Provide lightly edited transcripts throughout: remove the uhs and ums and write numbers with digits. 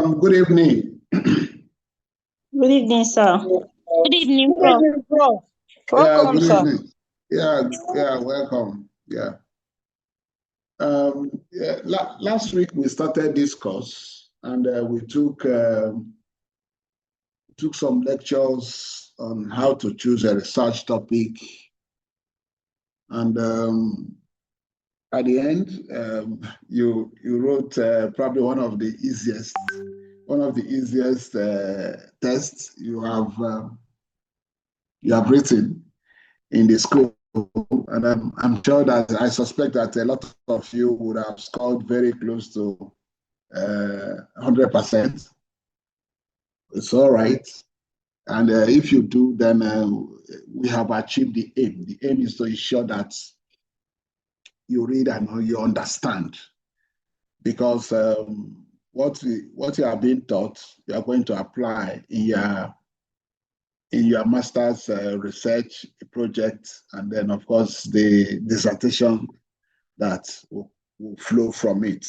Good evening. Good evening, sir. Good evening, Prof. Welcome, good evening. Yeah, welcome. Yeah. Last week we started this course, and we took some lectures on how to choose a research topic, and at the end, you wrote probably one of the easiest tests you have written in the school, and I'm sure that I suspect that a lot of you would have scored very close to 100%. It's all right, and if you do, then we have achieved the aim. The aim is to ensure that you read and you understand, because what you are being taught, you are going to apply in your master's research project, and then of course the dissertation that will flow from it.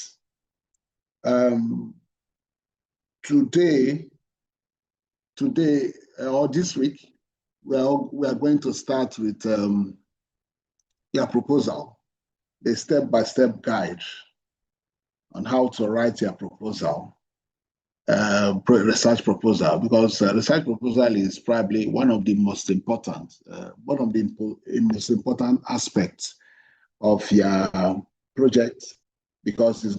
Today or this week, we are going to start with your proposal, the step-by-step guide on how to write your proposal, research proposal, because research proposal is probably one of the most important aspects of your project, because it's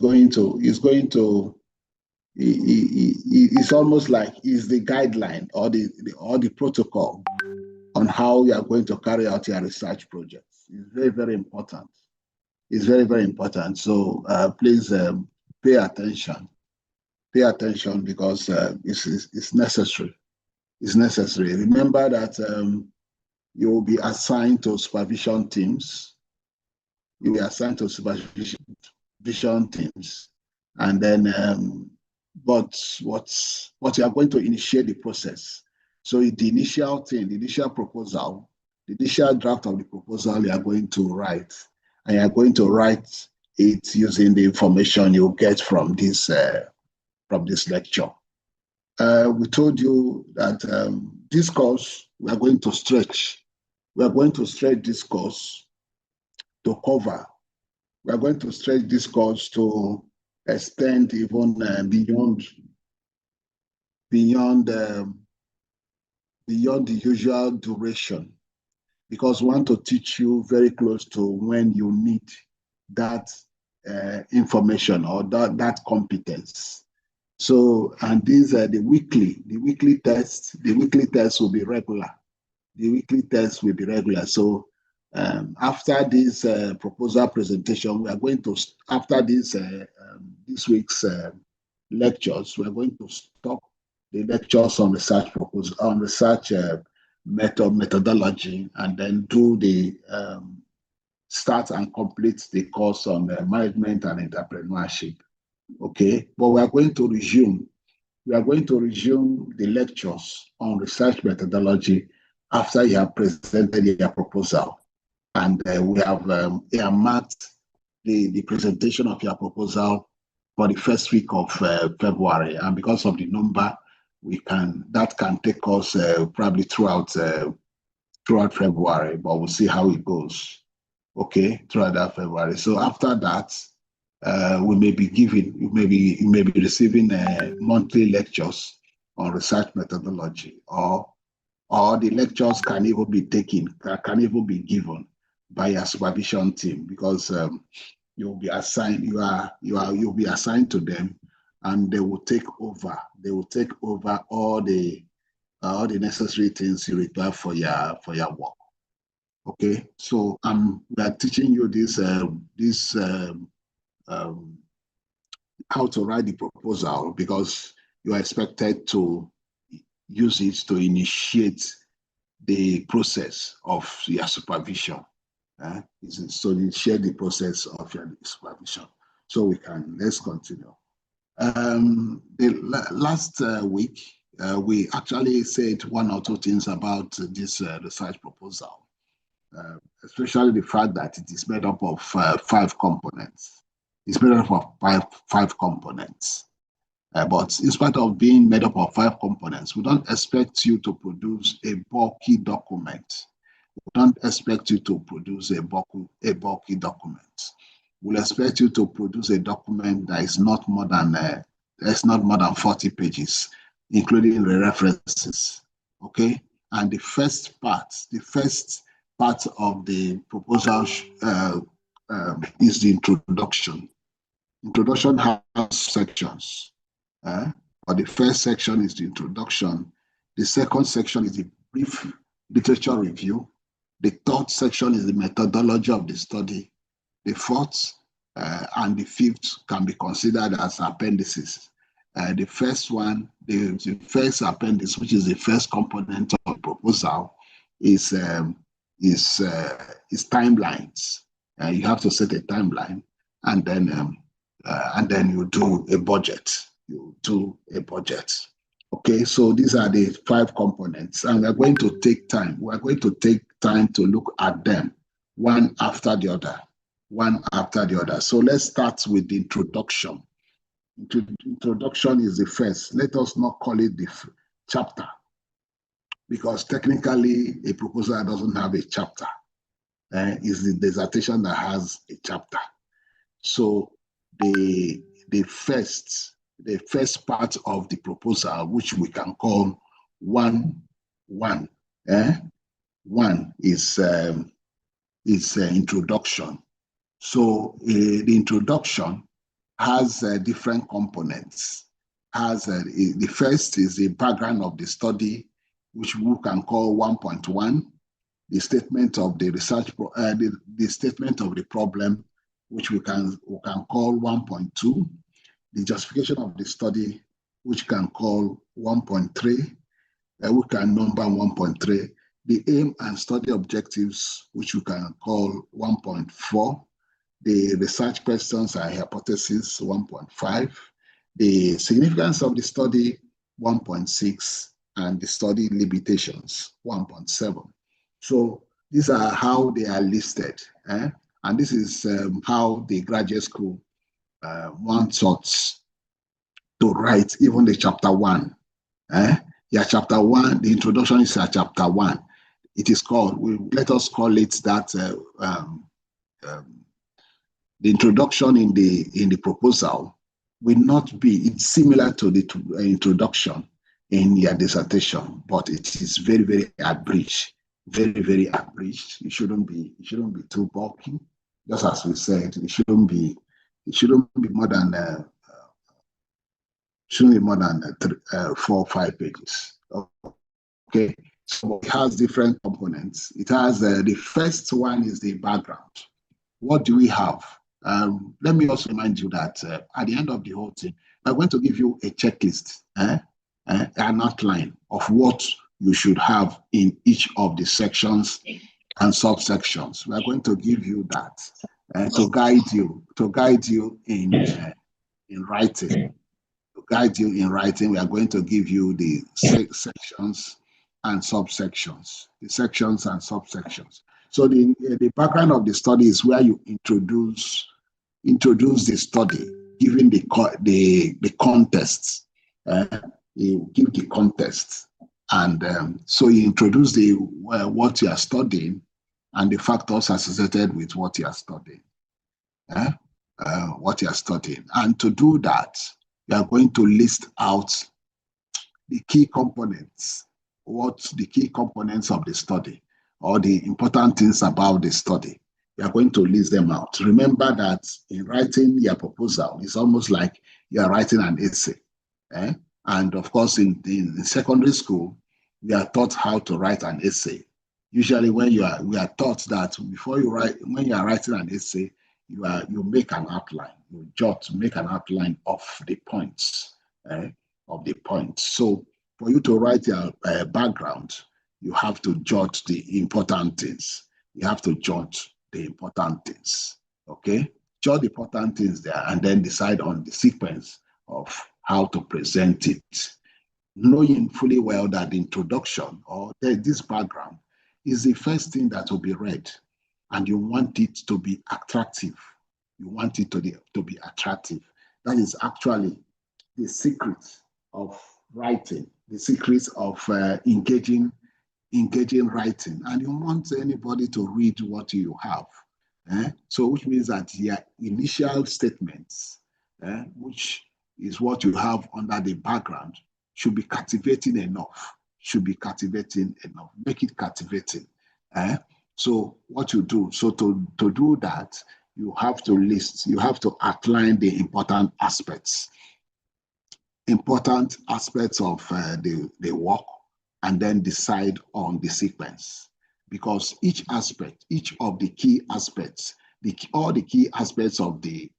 almost like is the guideline or the protocol on how you are going to carry out your research projects. It's very, very important. It's very, very important. So please pay attention. Pay attention, because it's necessary. It's necessary. Remember that you will be assigned to supervision teams. You will be assigned to supervision teams, and then but what you are going to initiate the process. So the initial thing, the initial proposal, the initial draft of the proposal you are going to write, and you are going to write it using the information you get from this lecture. We told you that this course, we are going to stretch. We are going to stretch this course to cover. We are going to stretch this course to extend even beyond the usual duration, because we want to teach you very close to when you need that information or that competence. So, and these are the weekly tests. The weekly tests will be regular. So after this proposal presentation, we are going to, after this week's lectures, we are going to stop the lectures on research proposal, on research methodology, and then do the start and complete the course on management and entrepreneurship. Okay, but we are going to resume the lectures on research methodology after you have presented your proposal, and we have earmarked the presentation of your proposal for the first week of February, and because of the number, that can take us probably throughout February, but we'll see how it goes. Okay, throughout that February. So after that, you may be receiving monthly lectures on research methodology, or the lectures can even be given by a supervision team, because you'll be assigned to them, and they will take over all the necessary things you require for your work. Okay, so we are teaching you this how to write the proposal, because you are expected to use it to initiate the process of your supervision. So initiate the process of your supervision. So let's continue. The last week, we actually said one or two things about this research proposal. Especially the fact that it is made up of 5 components. It's made up of five components. But in spite of being made up of 5 components, we don't expect you to produce a bulky document. We don't expect you to produce a bulky document. We'll expect you to produce a document that is not more than 40 pages, including the references. Okay, and the first part of the proposal is the introduction. Introduction has sections. But the first section is the introduction. The second section is the brief literature review. The third section is the methodology of the study. The fourth and the fifth can be considered as appendices. The first one, the first appendix, which is the first component of the proposal, is timelines. You have to set a timeline, and then you do a budget. Okay, so these are the 5 components, and we're going to take time. We're going to take time to look at them one after the other. So let's start with the introduction. Introduction is the first. Let us not call it the chapter, because technically a proposal doesn't have a chapter. It's the dissertation that has a chapter. So the first part of the proposal, which we can call 1.1, is introduction. So the introduction has different components. The first is the background of the study, which we can call 1.1. The statement of the research, the statement of the problem, which we can call 1.2. The justification of the study, which we can call 1.3. We can number 1.3. The aim and study objectives, which we can call 1.4. The research questions and hypotheses, 1.5. The significance of the study, 1.6. And the study limitations, 1.7. So these are how they are listed. And this is how the graduate school wants us to write even the chapter 1. Chapter 1, the introduction is a chapter 1. It is called, let us call it that the introduction in the proposal will not be, it's similar to the introduction in your dissertation, but it is very, very abridged, very, very abridged. It shouldn't be too bulky. Just as we said, it shouldn't be more than 4 or 5 pages. Okay, so it has different components. It has the first one is the background. What do we have? Let me also remind you that at the end of the whole thing, I'm going to give you a checklist, an outline of what you should have in each of the sections and subsections. We're going to give you that to guide you in writing. To guide you in writing, we are going to give you the sections and subsections. The sections and subsections. So the background of the study is where you introduce the study, giving the context. You give the context, and so you introduce what you are studying and the factors associated with what you are studying. What you are studying, and to do that, you are going to list out the key components. What's the key components of the study, or the important things about the study? You are going to list them out. Remember that in writing your proposal, it's almost like you are writing an essay. And of course, in secondary school, we are taught how to write an essay. Usually, we are taught that before you write, when you are writing an essay, you make an outline. You make an outline of the points. So for you to write your background, you have to jot the important things. You have to jot the important things. Okay, jot the important things there, and then decide on the sequence of how to present it, knowing fully well that the introduction or this background is the first thing that will be read, and you want it to be attractive. You want it to be attractive. That is actually the secrets of writing, the secrets of engaging writing, and you want anybody to read what you have. So which means that your initial statements, which is what you have under the background, should be captivating enough. Make it captivating. So what you do, so to do that, you have to outline the important aspects of the work, and then decide on the sequence. Because each of the key aspects, all the key aspects of the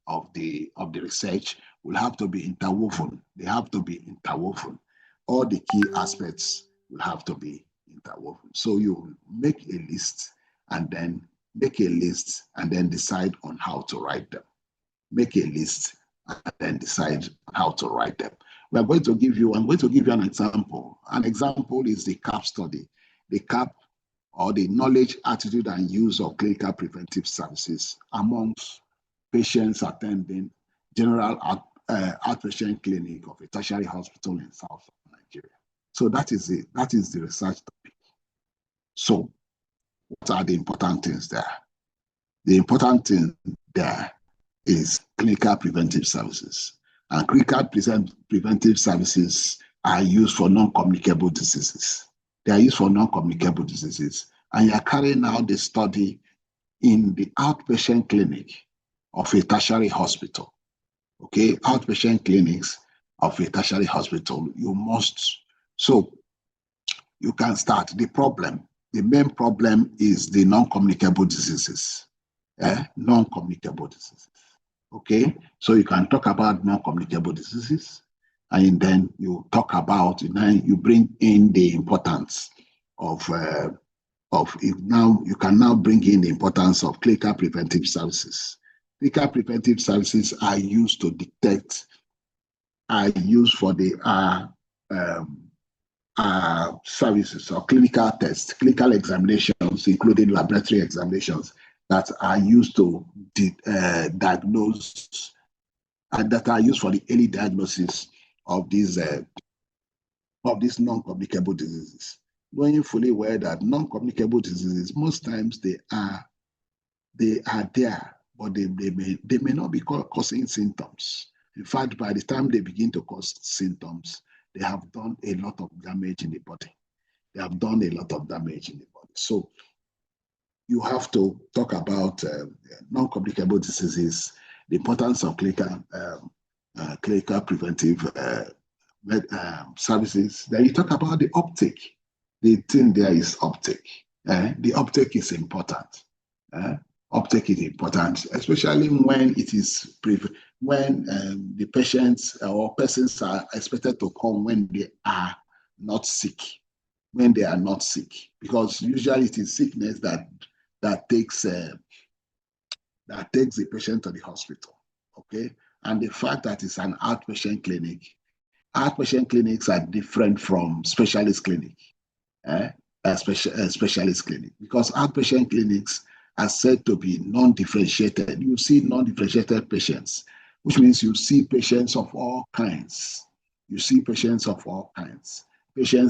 research will have to be interwoven. They have to be interwoven. All the key aspects will have to be interwoven. So you make a list and then decide on how to write them. Make a list and then decide how to write them. I'm going to give you an example. An example is the CAP study. The CAP, or the knowledge, attitude, and use of clinical preventive services amongst patients attending general outpatient clinic of a tertiary hospital in South Nigeria. So that is the research topic. So what are the important things there? The important thing there is clinical preventive services. And clinical preventive services are used for non-communicable diseases. They are used for non-communicable diseases. And you are carrying out the study in the outpatient clinic of a tertiary hospital. Okay, outpatient clinics of a tertiary hospital. So you can start. The main problem is the non-communicable diseases. Non-communicable diseases. Okay, so you can talk about non-communicable diseases, and then you talk about, you bring in the importance of you can now bring in the importance of clinical preventive services. Clinical preventive services are used for the services or clinical tests, clinical examinations, including laboratory examinations, that are used to diagnose, and that are used for the early diagnosis of these non-communicable diseases. Knowing fully well that non-communicable diseases, most times they are there, but they may not be causing symptoms. In fact, by the time they begin to cause symptoms, they have done a lot of damage in the body. So you have to talk about non-communicable diseases, the importance of clinical preventive services. Then you talk about the uptake. The thing there is uptake. The uptake is important. Uptake is important, especially when it is the patients or persons are expected to come when they are not sick. Because usually it is sickness that takes the patient to the hospital. Okay, and the fact that it's an outpatient clinic. Outpatient clinics are different from specialist clinic. Specialist clinic, because outpatient clinics are said to be non-differentiated. You see non-differentiated patients, which means you see patients of all kinds. Patients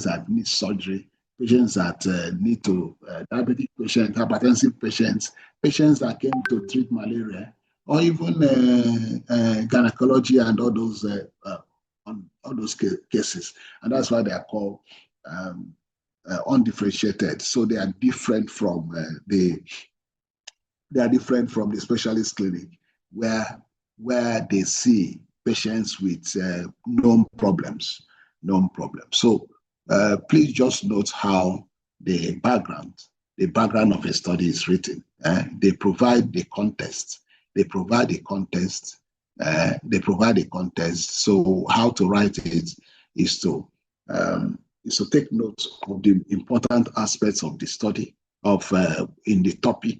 that need surgery, patients that need to, diabetic patients, hypertensive patients that came to treat malaria, or even gynecology and all those cases. And that's why they are called undifferentiated. So they are different from the specialist clinic, where they see patients with known problems. So please just note how the background of a study is written. They provide the context. So how to write it is to take note of the important aspects of the study in the topic,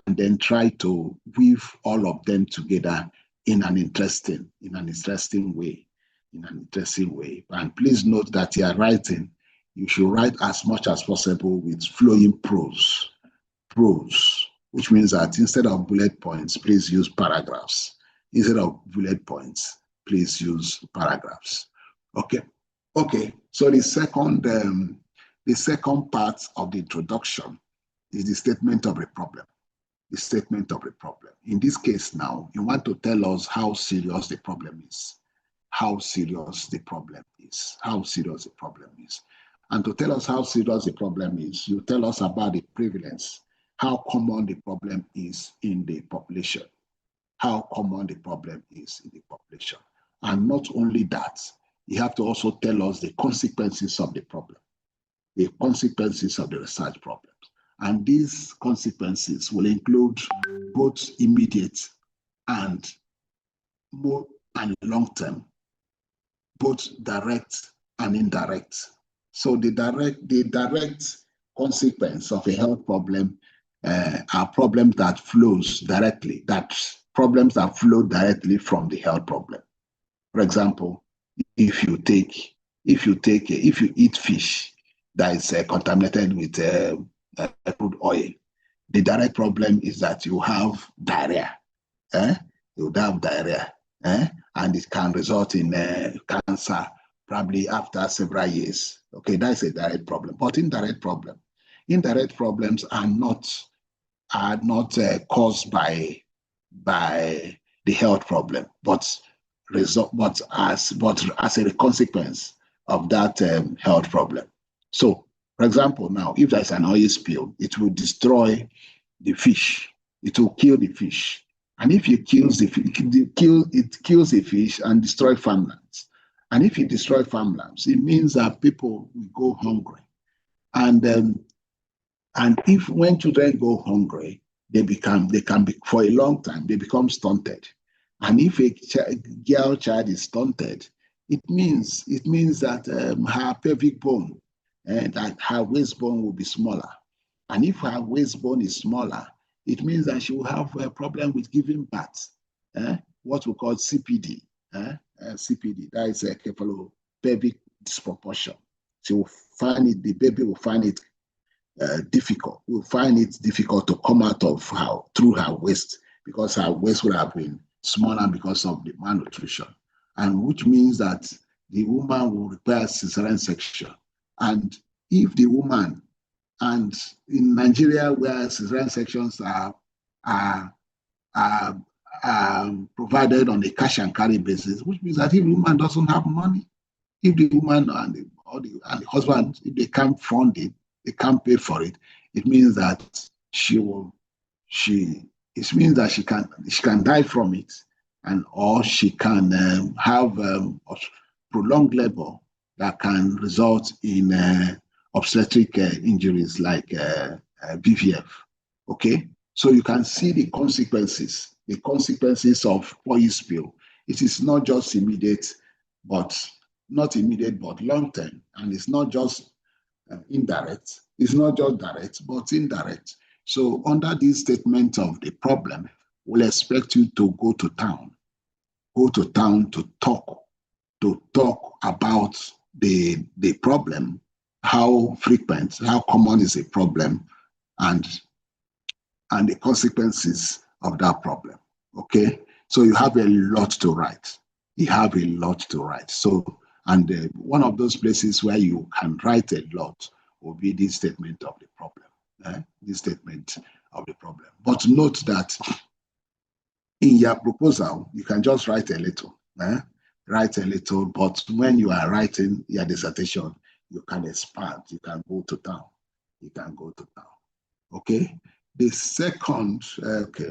and then try to weave all of them together in an interesting way. And please note that you are writing, you should write as much as possible with flowing prose, which means that instead of bullet points, please use paragraphs. Instead of bullet points, please use paragraphs. Okay. Okay. So the second part of the introduction is the statement of the problem. The statement of the problem. In this case now, you want to tell us how serious the problem is. How serious the problem is. How serious the problem is. And to tell us how serious the problem is, you tell us about the prevalence, how common the problem is in the population. How common the problem is in the population. And not only that, you have to also tell us the consequences of the problem, the consequences of the research problems. And these consequences will include both immediate and more and long-term, both direct and indirect. So the direct consequence of a health problem are problems that flows directly, problems that flow directly from the health problem. For example, if you eat fish that is contaminated with crude oil, the direct problem is that you have diarrhea. You have diarrhea, and it can result in cancer probably after several years. Okay, that's a direct problem. But indirect problems are not caused by the health problem, but as a consequence of that health problem. So, for example, now if there's an oil spill, it will destroy the fish. It will kill the fish. And if it kills it kills the fish and destroy farmlands. And if it destroys farmlands, it means that people will go hungry. And if when children go hungry, they can be for a long time, they become stunted. And if a girl child is stunted, it means that her pelvic bone, that her waist bone will be smaller. And if her waist bone is smaller, it means that she will have a problem with giving birth, what we call CPD. CPD, that is a pelvic disproportion. She will the baby will find it difficult. Will find it difficult to come out of through her waist, because her waist would have been smaller because of the malnutrition, and which means that the woman will require cesarean section. And if the woman, and in Nigeria where cesarean sections are provided on a cash and carry basis, which means that if the woman doesn't have money, if the woman and the husband, if they can't fund it, they can't pay for it, it means that she can die from it, or she can have prolonged labor that can result in obstetric injuries like BVF. Okay, so you can see the consequences of oil spill. It is not just immediate, but long term, and it's not just indirect. It's not just direct, but indirect. So under this statement of the problem, we'll expect you to go to town to talk about the problem, how frequent, how common is a problem, and the consequences of that problem. Okay, so you have a lot to write. So, and one of those places where you can write a lot will be this statement of the problem. This statement of the problem. But note that in your proposal, you can just write a little. Write a little, but when you are writing your dissertation, you can expand. You can go to town. Okay. The second,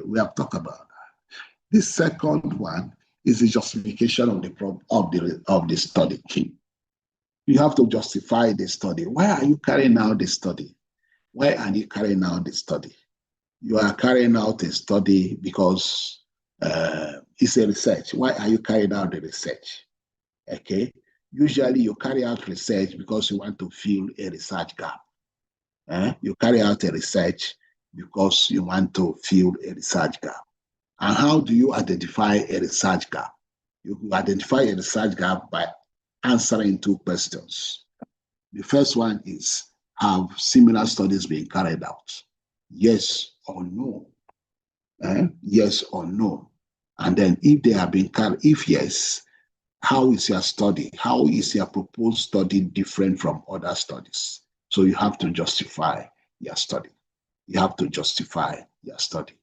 we have talked about that. The second one is the justification of the study. You have to justify the study. Why are you carrying out the study? Why are you carrying out the study? You are carrying out a study because it's a research. Why are you carrying out the research? Okay. Usually you carry out research because you want to fill a research gap. You carry out a research because you want to fill a research gap. And how do you identify a research gap? You identify a research gap by answering two questions. The first one is, have similar studies been carried out? Yes or no? Yes or no? And then if they have been carried, if yes, how is your study? How is your proposed study different from other studies? So you have to justify your study. You have to justify your study.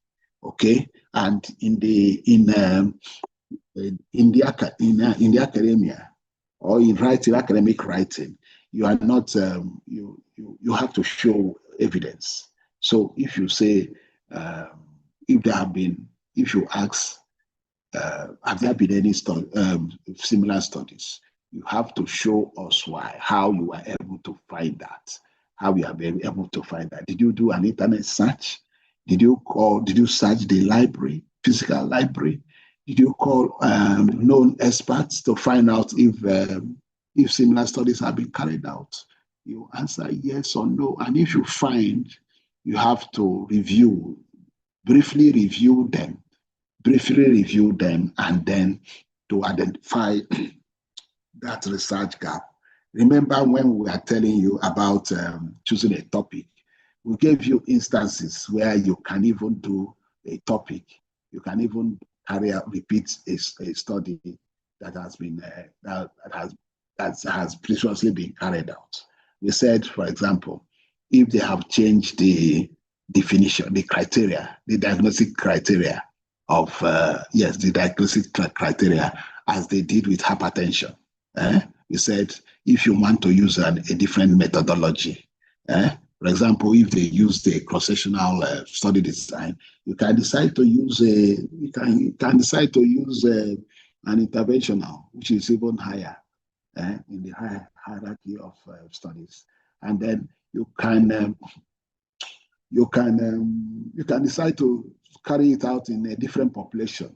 Okay, and in the academia or in writing, academic writing, you are not you have to show evidence. So if you say if there have been, if you ask have there been any similar studies, you have to show us why, how you are able to find that, how you are able to find that. Did you do an internet search? Did you search the library, physical library? Did you call known experts to find out if similar studies have been carried out? You answer yes or no. And if you find, you have to briefly review them, and then to identify that research gap. Remember when we are telling you about choosing a topic, we gave you instances where you can even do a topic. You can even repeat a study that has been that has previously been carried out. We said, for example, if they have changed the definition, the criteria, the diagnostic criteria of the diagnostic criteria as they did with hypertension. We said if you want to use a different methodology, for example, if they use the cross-sectional study design, you can decide to use an interventional, which is even higher in the hierarchy of studies, and then you can decide to carry it out in a different population.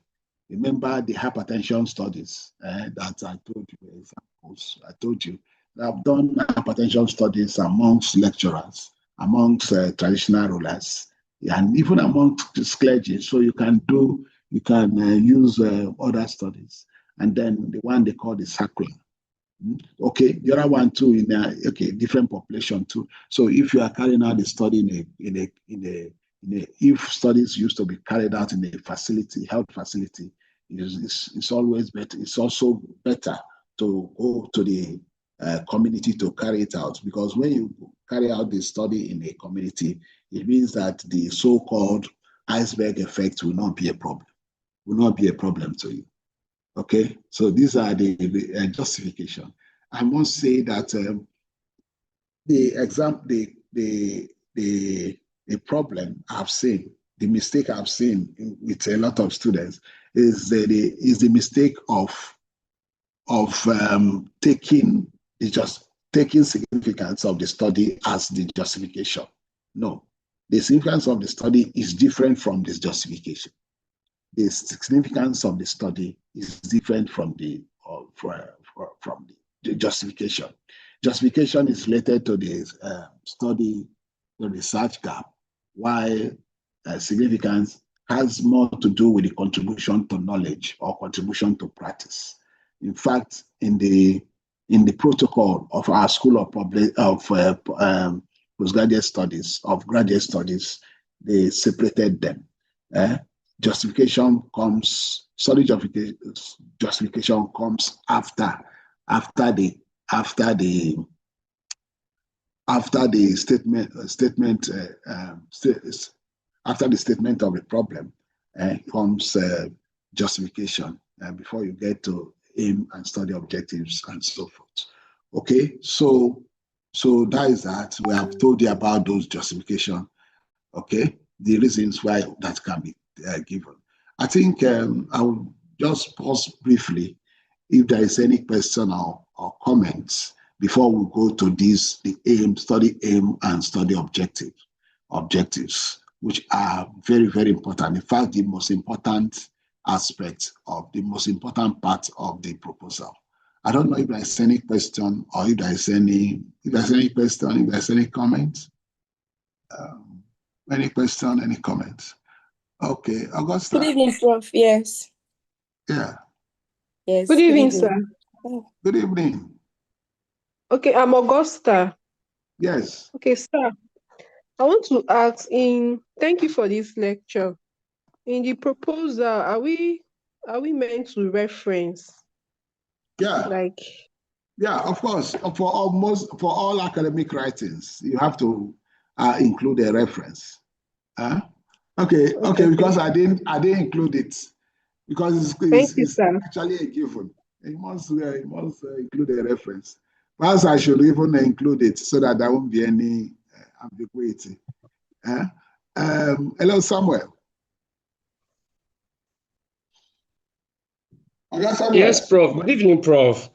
Remember the hypertension studies that I told you, examples. I told you I've done hypertension studies amongst lecturers, amongst traditional rulers, and even amongst clergy. So you can use other studies, and then the one they call the sacral. Okay, the other one too in different population too. So if you are carrying out the study if studies used to be carried out in a facility, health facility, it's always better. It's also better to go to the community to carry it out, because when you carry out the study in a community, it means that the so-called iceberg effect will not be a problem. Will not be a problem to you. Okay, so these are the justification. I must say that the problem I've seen, the mistake I've seen with a lot of students is the mistake of taking significance of the study as the justification. No, the significance of the study is different from this justification. The significance of the study is different from the justification. Justification is related to the study, the research gap, while significance has more to do with the contribution to knowledge or contribution to practice. In fact, in the protocol of our School of Postgraduate Studies, of Graduate Studies, they separated them. Justification comes after the statement of the problem comes justification before you get to aim and study objectives and so forth. Okay, so that is that. We have told you about those justification. Okay, the reasons why that can be given. I think I will just pause briefly if there is any question or comments before we go to the study aim and study objectives, which are very, very important. In fact, the most important aspect of the most important part of the proposal. I don't know if there's any question or if there's any question, if there's any comment. Any question, any comments? Okay, Augusta. Good evening, Prof. Yes. Yeah. Yes. Good evening, sir. Good evening. Okay, I'm Augusta. Yes. Okay, sir. I want to ask thank you for this lecture. In the proposal, are we meant to reference Yeah. Like, yeah, of course. For all academic writings, you have to include a reference. Okay, because I didn't include it because thank you, it's sir. actually a given. You must include a reference. Perhaps I should even include it so that there won't be any ambiguity. Hello, Samuel. Samuel. Yes, Prof. Good evening, Prof.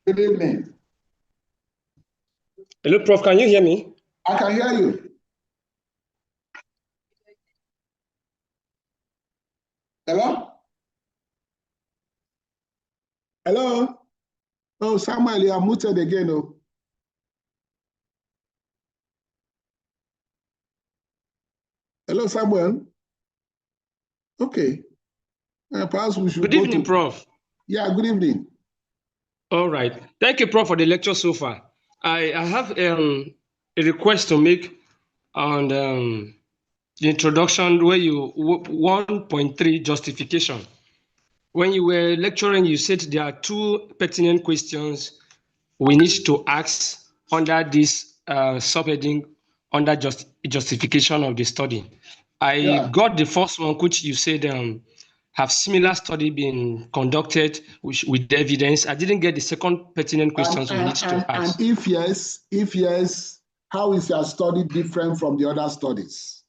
Good evening. Hello, Prof. Can you hear me? I can hear you. Hello? Hello? Oh, Samuel, you are muted again. Oh. Hello, Samuel. Okay. Perhaps we should Good evening, Prof. Yeah, good evening. All right. Thank you, Prof, for the lecture so far. I have a request to make on the introduction where you 1.3 justification. When you were lecturing, you said there are two pertinent questions we need to ask under this subheading under justification of the study. I got the first one, which you said have similar study been conducted with evidence. I didn't get the second pertinent questions we need to ask. And if yes, how is your study different from the other studies?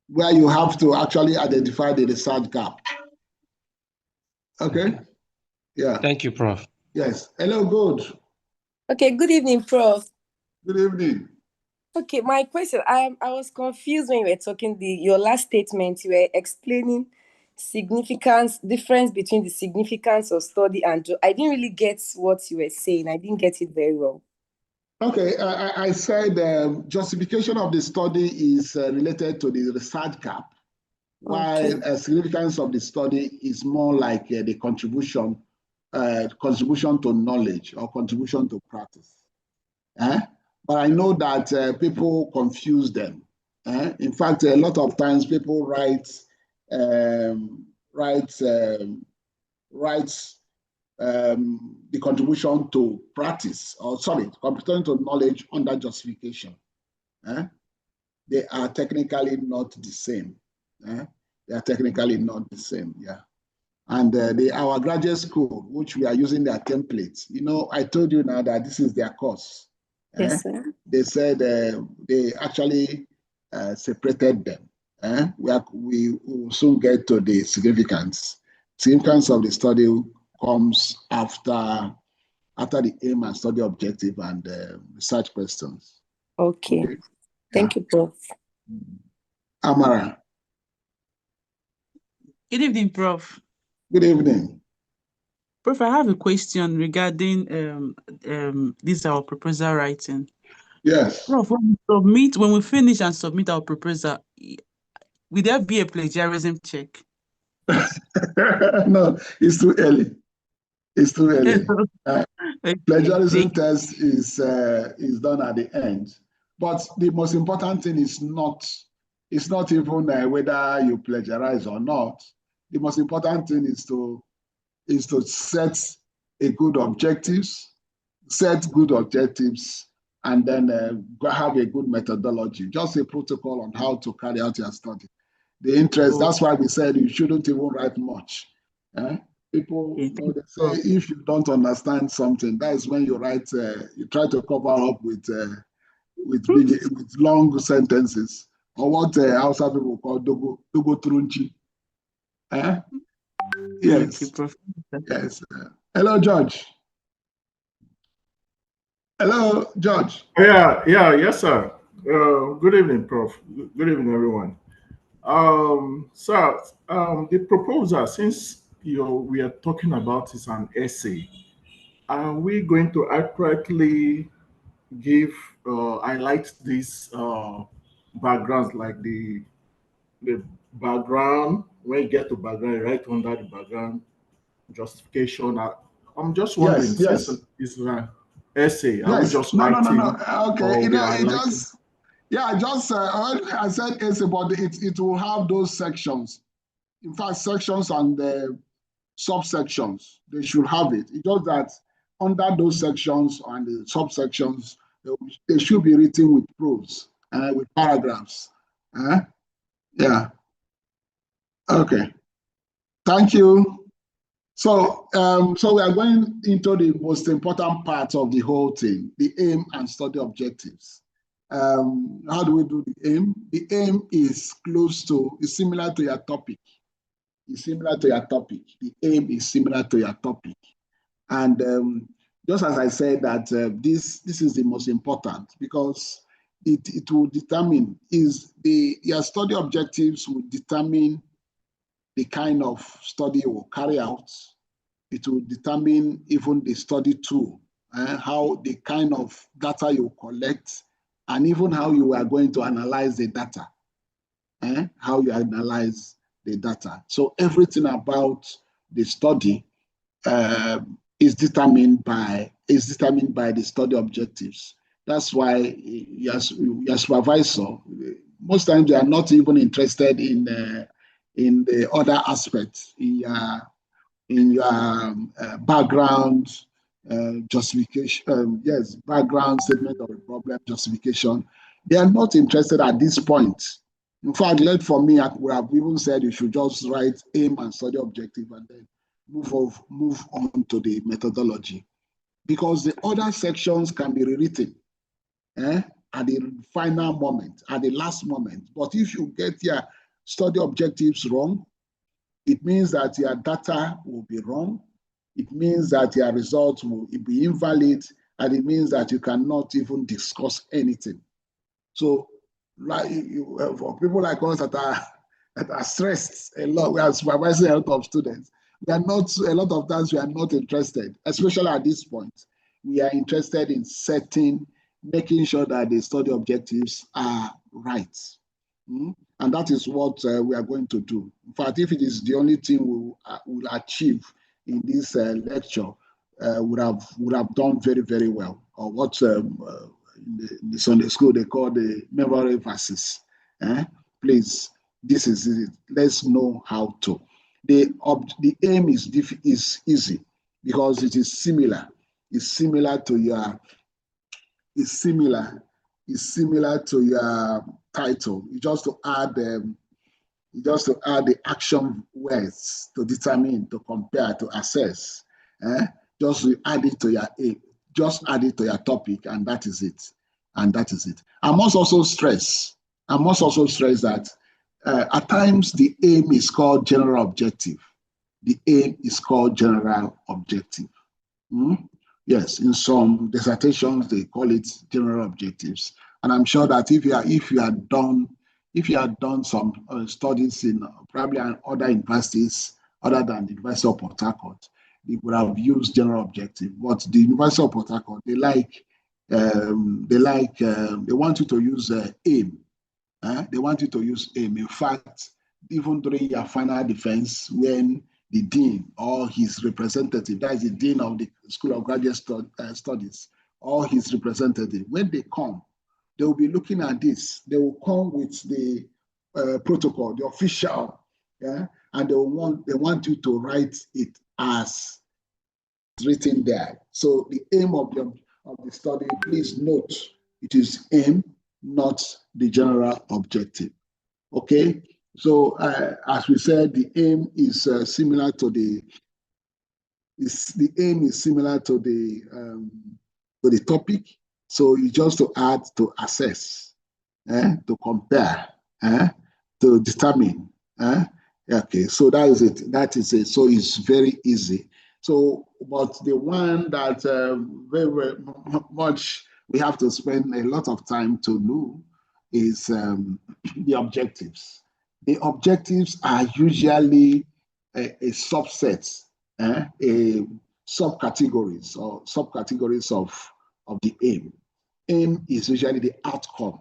Where you have to actually identify the research gap. Okay? Yeah. Thank you, Prof. Yes. Hello, good. Okay, good evening, Prof. Good evening. Okay, my question, I was confused when you were talking your last statement. You were explaining difference between the significance of study and I didn't really get what you were saying. I didn't get it very well. Okay, I said justification of the study is related to the research gap, while significance of the study is more like the contribution to knowledge or contribution to practice. But I know that people confuse them. In fact, a lot of times people write the contribution to practice, or sorry, contribution to knowledge under justification. They are technically not the same. They are technically not the same, yeah. And our graduate school, which we are using their templates, I told you now that this is their course. Yes, sir. They said they actually separated them. We will soon get to the significance. Significance of the study comes after the aim and study objective and research questions. Okay. Thank you, Prof. Amara. Good evening, Prof. Good evening. Prof, I have a question regarding this our proposal writing. Yes. Prof, when we finish and submit our proposal, will there be a plagiarism check? No, it's too early. It's too early. Plagiarism test is done at the end. But the most important thing is not even whether you plagiarize or not. The most important thing is to set good objectives, and then have a good methodology, just a protocol on how to carry out your study. The interest, that's why we said you shouldn't even write much. People, they say if you don't understand something, that's when you write, you try to cover up with long sentences, or what Hausa people call dogo trunchi. Yes. Yes. Hello, George. Hello, George. Yes, sir. Good evening, Prof. Good evening, everyone. Sir, the proposal, since we are talking about is an essay, are we going to accurately highlight these backgrounds, like the background? When you get to background, right under the background justification. I'm just wondering, yes. since it's an essay, are we Yes. just No. writing? Okay. I said essay, but it will have those sections. In fact, sections and subsections. They should have it. It's just that under those sections and the subsections, they should be written with prose, with paragraphs. Yeah. Okay. Thank you. So, so we are going into the most important part of the whole thing, the aim and study objectives. How do we do the aim? The aim is similar to your topic. It's similar to your topic. The aim is similar to your topic. And just as I said that this is the most important, because it will determine, your study objectives will determine the kind of study you will carry out. It will determine even the study tool, how the kind of data you collect, and even how you are going to analyze the data, how you analyze the data. So everything about the study is determined by the study objectives. That's why your supervisor, most times they are not even interested in the other aspects, in your background justification, background statement of a problem, justification. They are not interested at this point. In fact, for me, I would have even said you should just write aim and study objective and then move on to the methodology. Because the other sections can be rewritten at the final moment, at the last moment. But if you get your study objectives wrong, it means that your data will be wrong. It means that your results will be invalid, and it means that you cannot even discuss anything. So, for people like us that are stressed a lot, we are supervising a lot of students. A lot of times we are not interested, especially at this point. We are interested in making sure that the study objectives are right. And that is what we are going to do. In fact, if it is the only thing we will achieve in this lecture, would have done very, very well. Or what in the Sunday school they call the memory verses. Please, this is it. Let's know how to. The aim is easy because it is similar. It's similar to your. It's similar to your title. You just to add the action words to determine, to compare, to assess. Just add it to your aim. Just add it to your topic, and that is it. I must also stress that at times the aim is called general objective. The aim is called general objective. Yes, in some dissertations they call it general objectives, and I'm sure that if you had done some studies in probably other universities other than the University of Port Harcourt, they would have used general objective. But the University of Port Harcourt, they want you to use aim. They want you to use aim. In fact, even during your final defense, when the dean or his representative, that is the dean of the School of Graduate Studies, or his representative, when they come, they will be looking at this. They will come with the protocol, the official, and they want you to write it as written there. So the aim of the study, please note, it is aim, not the general objective. Okay. So as we said, the aim is similar to the topic. So you just to add to assess, to compare, to determine. Okay, so that is it. That is it. So it's very easy. So, but the one that very, very much we have to spend a lot of time to know is the objectives. The objectives are usually a subset, a subcategories of the aim. Aim is usually the outcome.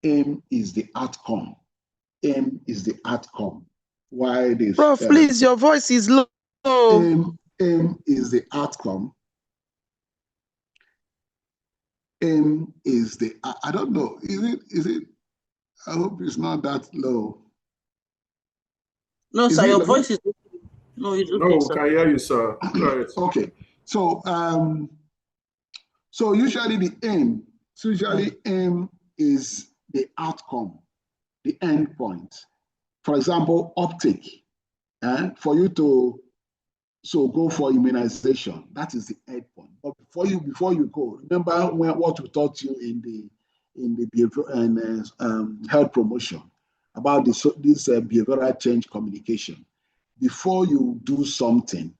Aim is the outcome. Aim is the outcome. Why this? Prof, please, your voice is low. Aim is the outcome. Aim is the, I don't know, is it, I hope it's not that low. No, sir, your voice is No, it's okay, No, sir. can hear you, sir. Go ahead. Okay. So, so usually the aim is the outcome, the end point. For example, uptake. For you to go for immunization, that is the end point. But before you go, remember what we taught you in the behavior and health promotion about this behavioral change communication. Before you do something,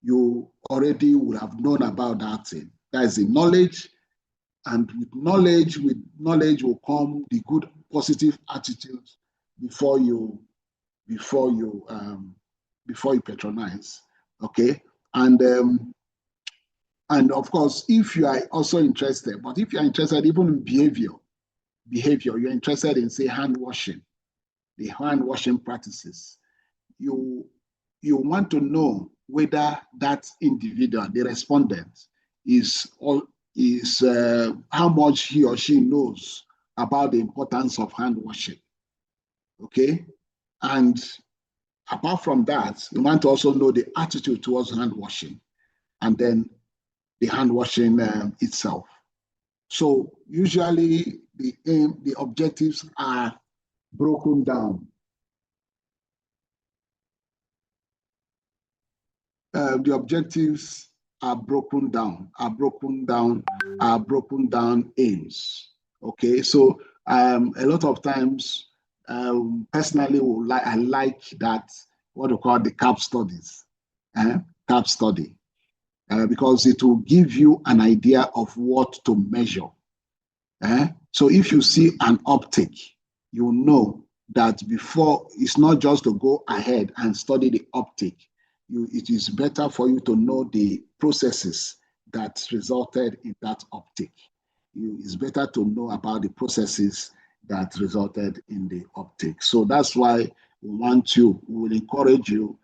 you already would have known about that thing. That is the knowledge, and with knowledge will come the good positive attitude before you patronize. Okay, and of course, if you are also interested, but if you are interested even in behavior, you're interested in, say, hand washing, the hand washing practices. You want to know whether that individual, the respondent, is how much he or she knows about the importance of hand washing. Okay, and apart from that, you want to also know the attitude towards hand washing, and then the hand washing itself. So usually the objectives are broken down. The objectives are broken down aims. Okay, so a lot of times, personally, I like that, what we call the CAP studies, CAP study, because it will give you an idea of what to measure. So if you see an uptake, you know that before, it's not just to go ahead and study the uptake. It is better for you to know the processes that resulted in that uptake. It's better to know about the processes that resulted in the uptake. So that's why we will encourage you.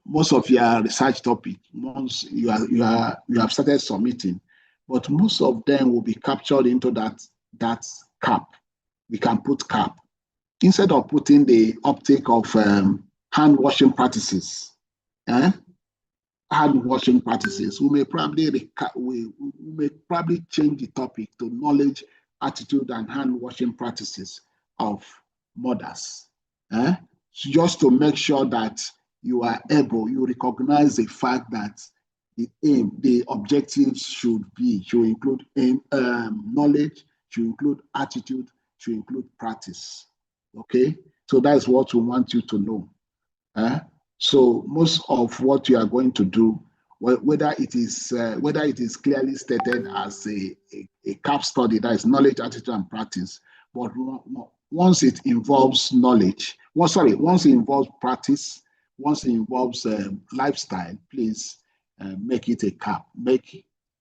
Most of your research topic, once you have started submitting, but most of them will be captured into that CAP. We can put CAP instead of putting the uptake of hand washing practices. Hand washing practices. We may probably change the topic to knowledge, attitude, and hand washing practices of mothers. Just to make sure that you recognize the fact that the objectives should include knowledge, should include attitude, should include practice. Okay, so that's what we want you to know. So most of what you are going to do, whether it is clearly stated as a CAP study, that is knowledge, attitude, and practice, but once it involves knowledge, once it involves practice, once it involves lifestyle, please make it a CAP.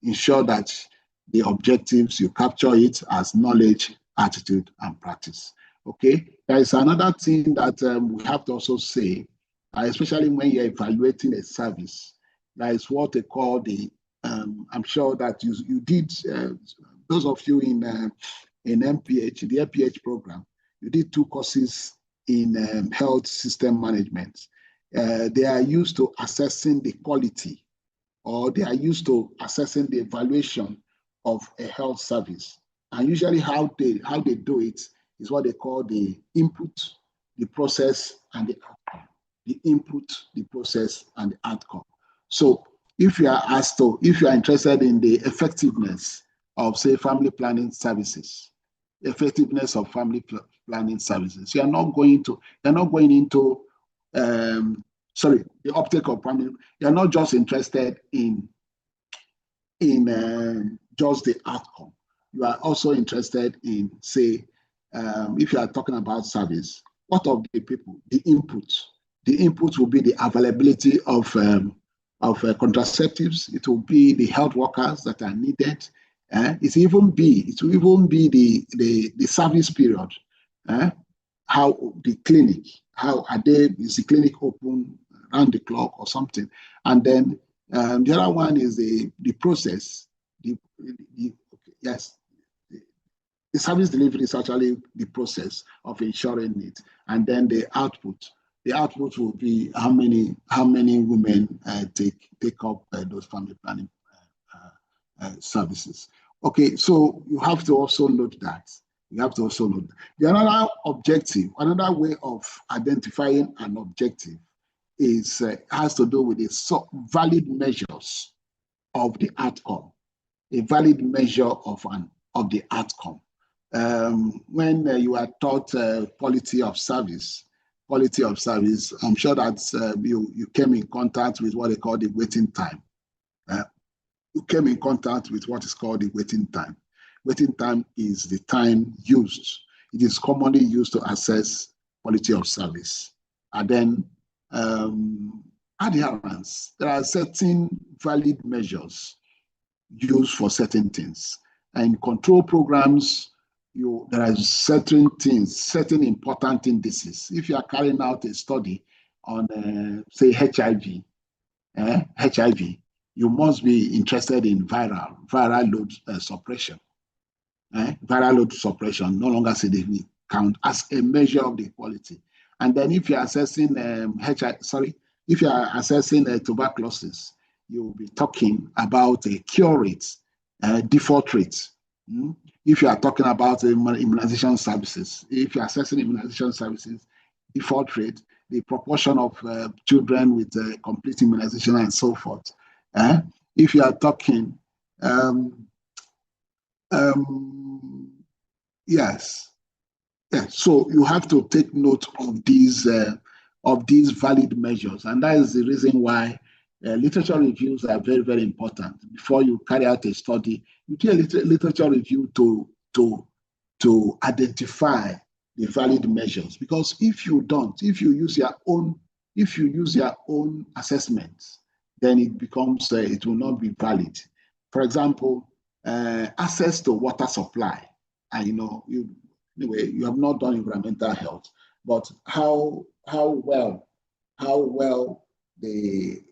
Ensure that the objectives, you capture it as knowledge, attitude, and practice. Okay, there is another thing that we have to also say, especially when you're evaluating a service. That is what they call I'm sure that you did, those of you in MPH, the MPH program, you did 2 courses in health system management. They are used to assessing the quality, or they are used to assessing the evaluation of a health service. And usually how they do it is what they call the input, the process, and the outcome. The input, the process, and the outcome. So if you are interested in the effectiveness of, say, family planning services, you're not going into the uptake of family. You're not just interested in just the outcome. You are also interested in, say, if you are talking about service, what of the people, the input? The input will be the availability of contraceptives. It will be the health workers that are needed. It will even be the service period. How the clinic, is the clinic open around the clock or something? And then the other one is the process. Yes. The service delivery is actually the process of ensuring it, and then the output. The output will be how many women take up those family planning services. Okay, so you have to also note that. You have to also note the another objective, another way of identifying an objective is has to do with the valid measures of the outcome, a valid measure of the outcome. When you are taught quality of service, I'm sure that you came in contact with what they call the waiting time. You came in contact with what is called the waiting time. Waiting time is the time used. It is commonly used to assess quality of service. And then adherence. There are certain valid measures used for certain things. And control programs, there are certain things, certain important indices. If you are carrying out a study on, say, HIV, you must be interested in viral load suppression. Viral load suppression, no longer significant, count as a measure of the quality. And then if you're assessing if you are assessing tuberculosis, you'll be talking about a cure rate, default rate. If you are talking about immunization services, if you're assessing immunization services, default rate, the proportion of children with complete immunization and so forth. If you are talking, yes. So you have to take note of these valid measures, and that is the reason why literature reviews are very, very important. Before you carry out a study, you do a literature review to identify the valid measures. Because if you don't, if you use your own assessments, then it becomes it will not be valid. For example, access to water supply. And anyway, you have not done environmental health, but how well the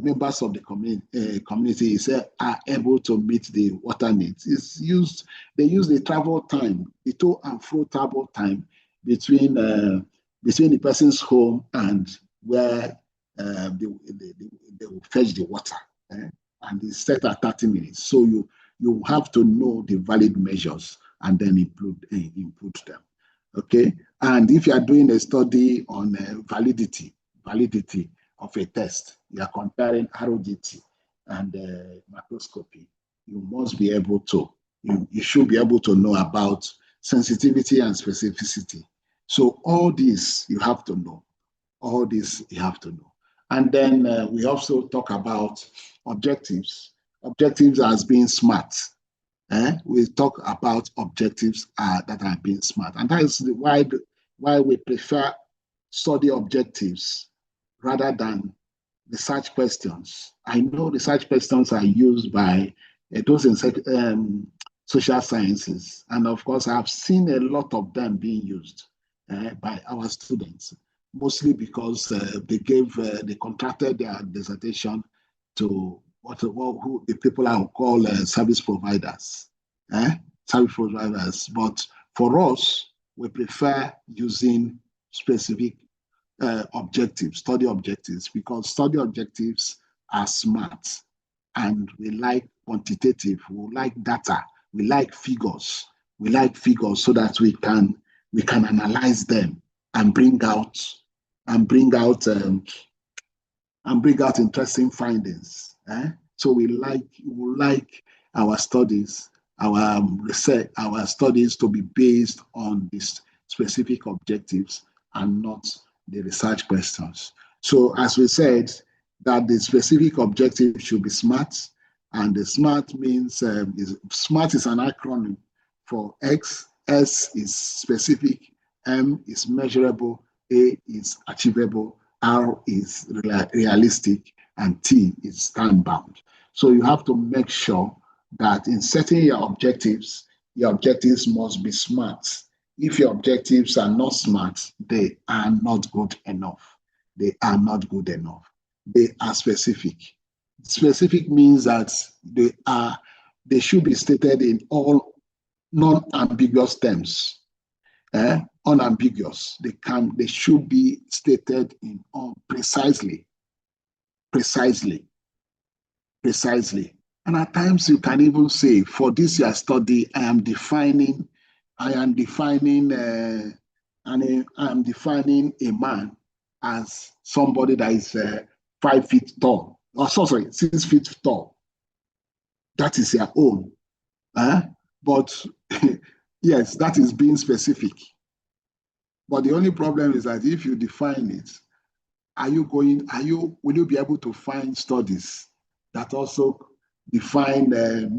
members of the community are able to meet the water needs. They use the travel time, the to and fro travel time between the person's home and where they will fetch the water, and it's set at 30 minutes. So you have to know the valid measures and then input them. Okay, and if you are doing a study on validity of a test, you are comparing ROGT and microscopy, you must be able to, you should be able to know about sensitivity and specificity. So all this you have to know. All this you have to know. And then we also talk about objectives. Objectives as being smart. We talk about objectives that are being smart. And that is why we prefer study objectives rather than research questions. I know research questions are used by those in social sciences. And of course, I've seen a lot of them being used by our students, mostly because they contracted their dissertation to who the people I would call service providers. Service providers. But for us, we prefer using specific objectives, study objectives, because study objectives are smart, and we like quantitative, we like data, we like figures. We like figures so that we can analyze them and bring out interesting findings. So we like our studies, our research, our studies to be based on these specific objectives and not the research questions. So as we said, that the specific objective should be SMART, and the SMART means SMART is an acronym for X. S is specific, M is measurable, A is achievable, R is realistic, and T is time-bound. So you have to make sure that in setting your objectives must be SMART. If your objectives are not SMART, they are not good enough. They are not good enough. They are specific. Specific means that they should be stated in all non-ambiguous terms. unambiguous. They should be stated in precisely. And at times you can even say, for this year's study, I am defining a man as somebody that is 5 feet tall, or 6 feet tall. That is your own. But yes, that is being specific. But the only problem is that if you define it, will you be able to find studies that also define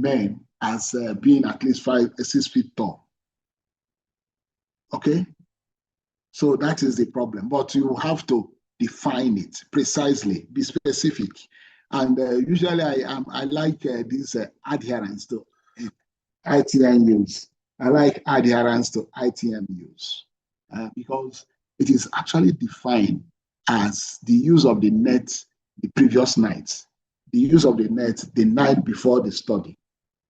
men as being at least 6 feet tall? Okay, so that is the problem. But you have to define it precisely, be specific, and usually I like this adherence to ITM use. I like adherence to ITM use because it is actually defined as the use of the net the previous night, the use of the net the night before the study.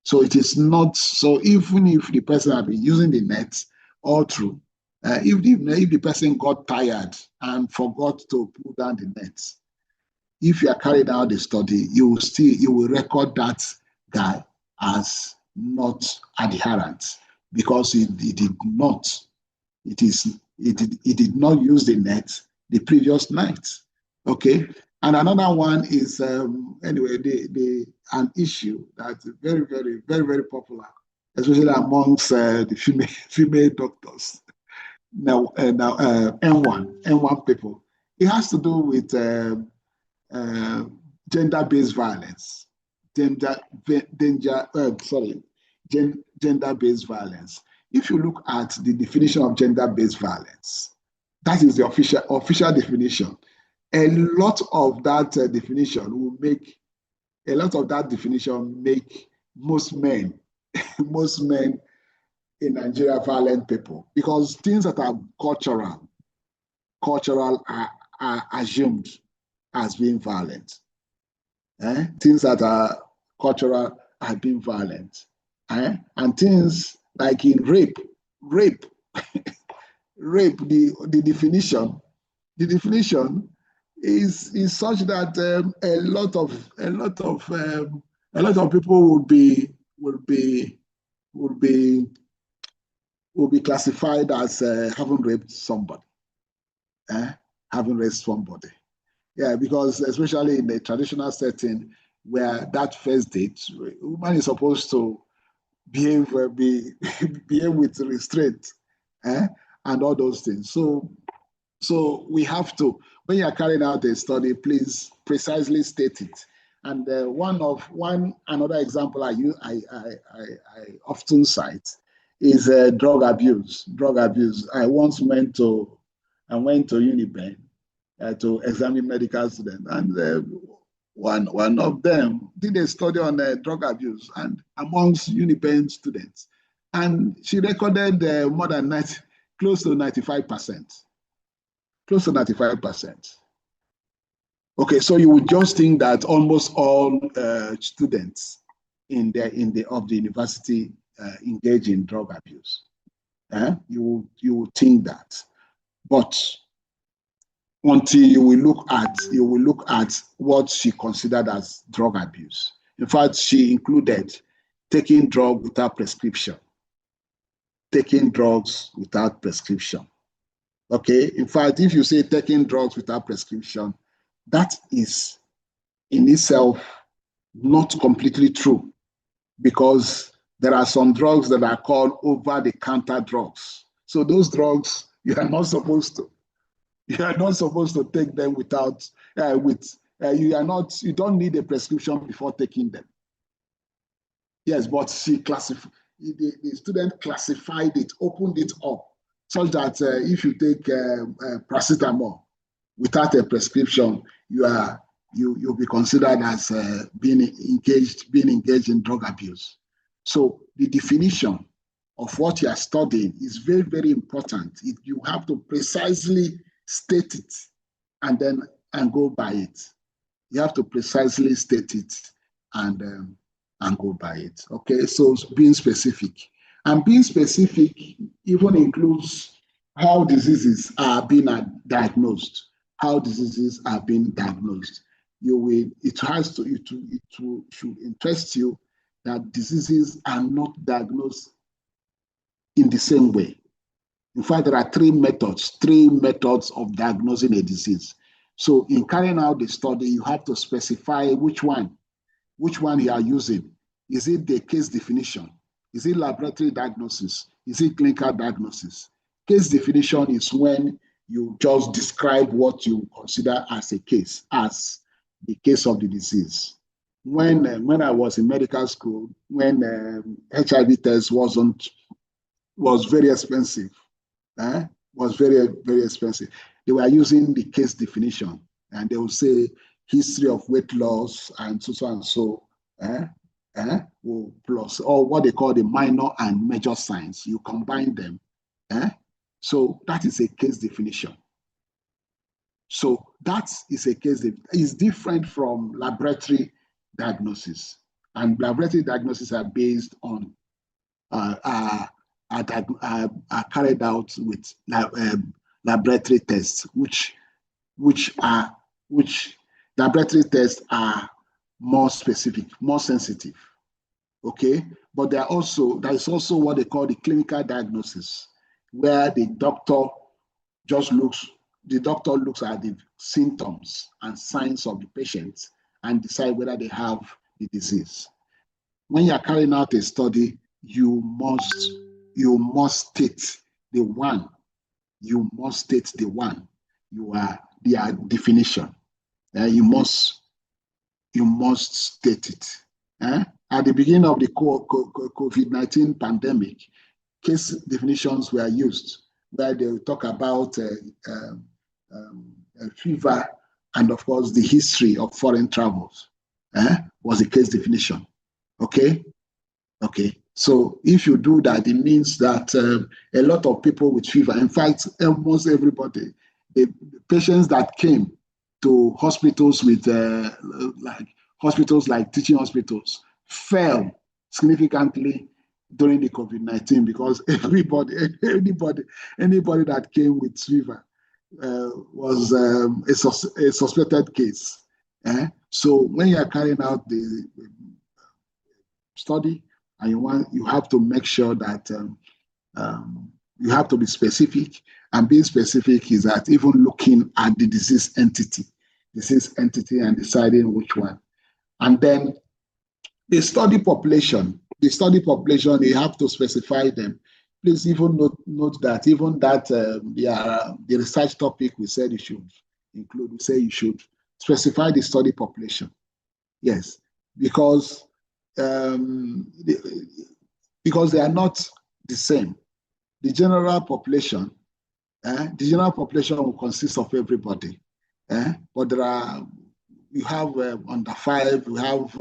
So it is not, so even if the person has been using the net all through, if the person got tired and forgot to put down the net, if you are carrying out the study, you will record that guy as not adherent because he did not use the net the previous night. Okay, and another one is anyway an issue that's very, very, very, very popular, especially amongst the female doctors. Now N1 people. It has to do with gender-based violence. Gender-based violence. If you look at the definition of gender-based violence, that is the official definition. A lot of that definition make most men in Nigeria violent people, because things that are cultural are assumed as being violent. Things that are cultural are being violent. And things like in rape, the definition is such that a lot of people will be classified as having raped somebody, having raped somebody. Yeah, because especially in the traditional setting where that first date, woman is supposed to behave with restraint, and all those things. So we have to, when you are carrying out a study, please precisely state it. And another example I often cite is drug abuse. I once went to Uniben to examine medical students, and one of them did a study on drug abuse and amongst Uniben students, and she recorded more than close to 95%. Close to 95%. Okay, so you would just think that almost all students of the university engage in drug abuse. You would think that, but until you will look at what she considered as drug abuse. In fact, she included taking drugs without prescription. Okay, in fact, if you say taking drugs without prescription, that is in itself not completely true, because there are some drugs that are called over-the-counter drugs. So those drugs, you are not supposed to take them without you don't need a prescription before taking them. Yes, but the student classified it, opened it up, such that if you take paracetamol without a prescription, you'll be considered as being engaged in drug abuse. So the definition of what you are studying is very, very important. You have to precisely state it and go by it. You have to precisely state it and go by it. Okay, so being specific. And being specific even includes how diseases are being diagnosed. How diseases are being diagnosed. It should interest you that diseases are not diagnosed in the same way. In fact, there are three methods of diagnosing a disease. So in carrying out the study, you have to specify which one you are using. Is it the case definition? Is it laboratory diagnosis? Is it clinical diagnosis? Case definition is when you just describe what you consider as a case, as the case of the disease. When I was in medical school, when HIV test was very expensive, was very, very expensive. They were using the case definition, and they will say history of weight loss and so and so, plus, or what they call the minor and major signs. You combine them. So that is a case definition. So that is a case that is different from laboratory diagnosis. And laboratory diagnosis are based on are carried out with laboratory tests, which laboratory tests are more specific, more sensitive. Okay, but there is also what they call the clinical diagnosis, where the doctor looks at the symptoms and signs of the patient and decide whether they have the disease. When you are carrying out a study, you must state the one. You must state the one. Their definition. You must state it. At the beginning of the COVID-19 pandemic, case definitions were used, where they talk about fever and, of course, the history of foreign travels. Was a case definition. Okay. So if you do that, it means that a lot of people with fever, in fact, almost everybody, the patients that came to hospitals with like teaching hospitals, fell significantly during the COVID-19 because anybody that came with fever was a suspected case. So when you are carrying out the study, and you have to make sure that you have to be specific, and being specific is that even looking at the disease entity and deciding which one. And then the study population, you have to specify them. Please even note that even that the research topic we said you should include, we say you should specify the study population. Yes, because they are not the same. The general population will consist of everybody. But you have under 5, you have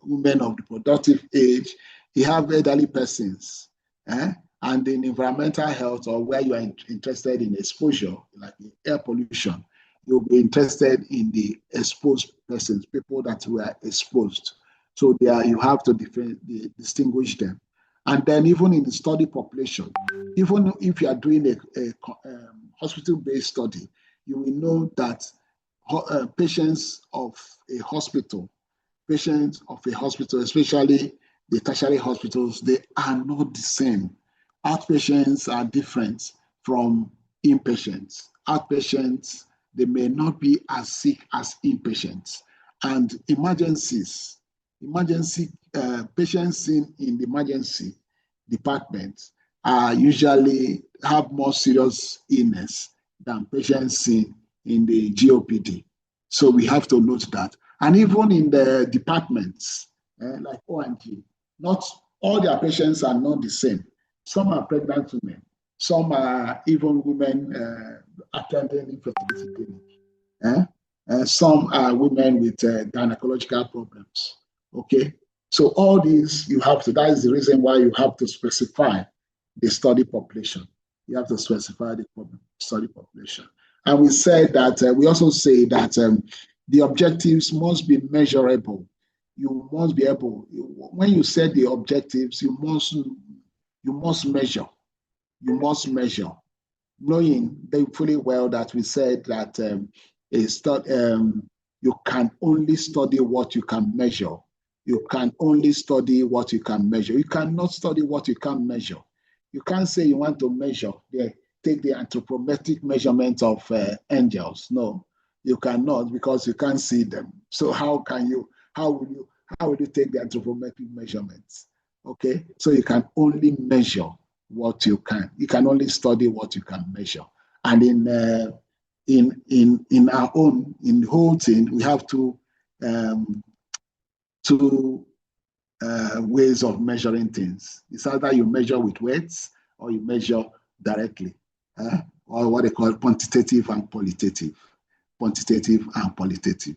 women of the productive age, you have elderly persons, and in environmental health, or where you are interested in exposure, like air pollution, you'll be interested in the exposed persons, people that were exposed. So there you have to distinguish them. And then even in the study population, even if you are doing a hospital-based study, you will know that patients of a hospital, especially the tertiary hospitals, they are not the same. Outpatients are different from inpatients. Outpatients, they may not be as sick as inpatients. And patients seen in the emergency department usually have more serious illness than patients seen in the GOPD. So we have to note that. And even in the departments, like O&G, not all their patients are not the same. Some are pregnant women. Some are even women attending infertility clinic. Some are women with gynecological problems. Okay, so all these that is the reason why you have to specify the study population. You have to specify the study population. And we said that, we also say that the objectives must be measurable. You must be able, when you set the objectives, you must measure. You must measure. knowing they fully well that we said that you can only study what you can measure. You can only study what you can measure. You cannot study what you can't measure. You can't say you want to measure, take the anthropometric measurement of angels. No, you cannot, because you can't see them. So how will you take the anthropometric measurements? Okay, so you can only measure what you can. You can only study what you can measure. And in our own, in the whole thing, we have two ways of measuring things. It's either you measure with weights or you measure directly, or what they call quantitative and qualitative. Quantitative and qualitative.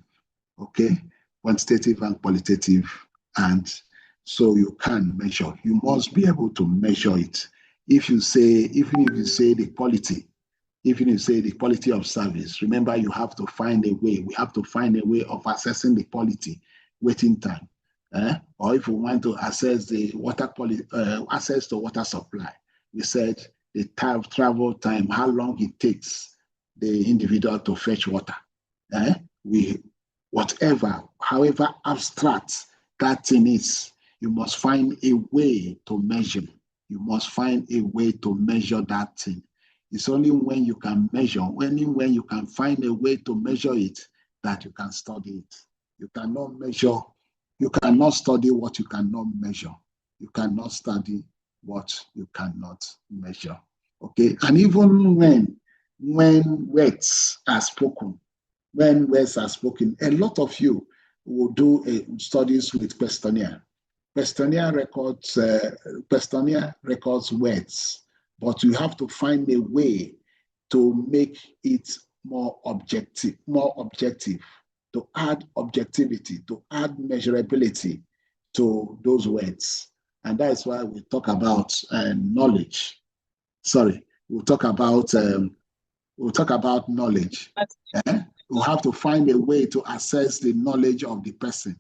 Okay, quantitative and qualitative. And so you can measure. You must be able to measure it. If you say, even if you say the quality, even if you say the quality of service, remember you have to find a way. We have to find a way of assessing the quality, waiting time. Or if we want to assess the water quality, access to water supply, we said the travel time, how long it takes the individual to fetch water. However abstract that thing is, you must find a way to measure. You must find a way to measure that thing. It's only when you can measure, only when you can find a way to measure it, that you can study it. You cannot measure, you cannot study what you cannot measure. You cannot study what you cannot measure. Okay, and even when words are spoken, a lot of you will do studies with questionnaire. Questionnaire records words, but you have to find a way to make it more objective, to add objectivity, to add measurability to those words. And that's why we talk about knowledge. Sorry, we'll talk about knowledge. We have to find a way to assess the knowledge of the person.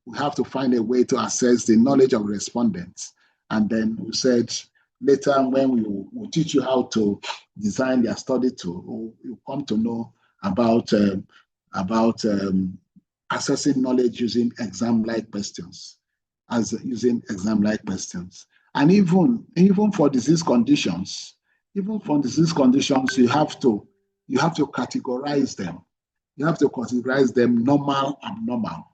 We have to find a way to assess the knowledge of respondents. And then we said later, when we will teach you how to design their study tool, you come to know about assessing knowledge using exam-like questions, And even for disease conditions, you have to categorize them. You have to categorize them normal, abnormal.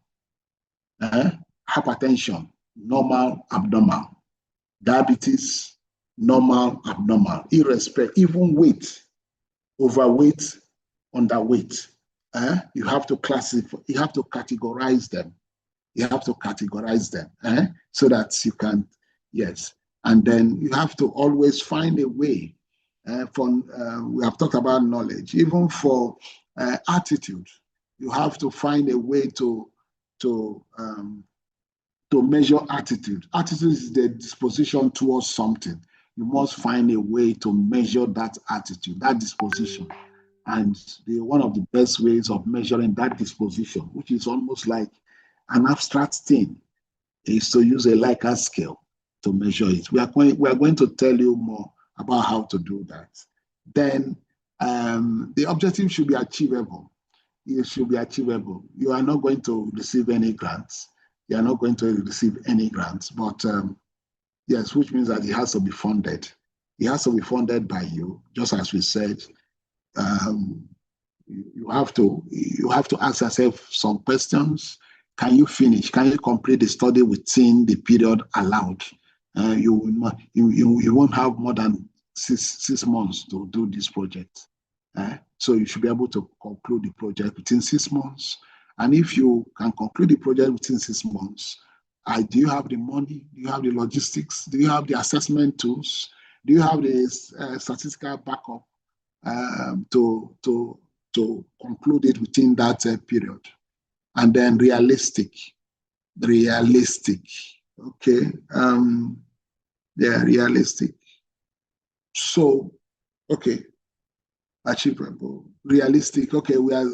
Hypertension, normal, abnormal. Diabetes, normal, abnormal. Irrespective, even weight, overweight, underweight. You have to classify, you have to categorize them. So that you can, yes. And then you have to always find a way. We have talked about knowledge. Even for attitude, you have to find a way to measure attitude. Attitude is the disposition towards something. You must find a way to measure that attitude, that disposition. And one of the best ways of measuring that disposition, which is almost like an abstract thing, is to use a Likert scale to measure it. We are going to tell you more about how to do that. Then the objective should be achievable. It should be achievable. You are not going to receive any grants. You are not going to receive any grants, but yes, which means that it has to be funded. It has to be funded by you, just as we said. You have to ask yourself some questions. Can you finish? Can you complete the study within the period allowed? You won't have more than six months to do this project. So you should be able to conclude the project within 6 months. And if you can conclude the project within 6 months, do you have the money? Do you have the logistics? Do you have the assessment tools? Do you have the statistical backup to conclude it within that period? And then realistic. Okay. Realistic. So, okay. Achievable, realistic. Okay, we are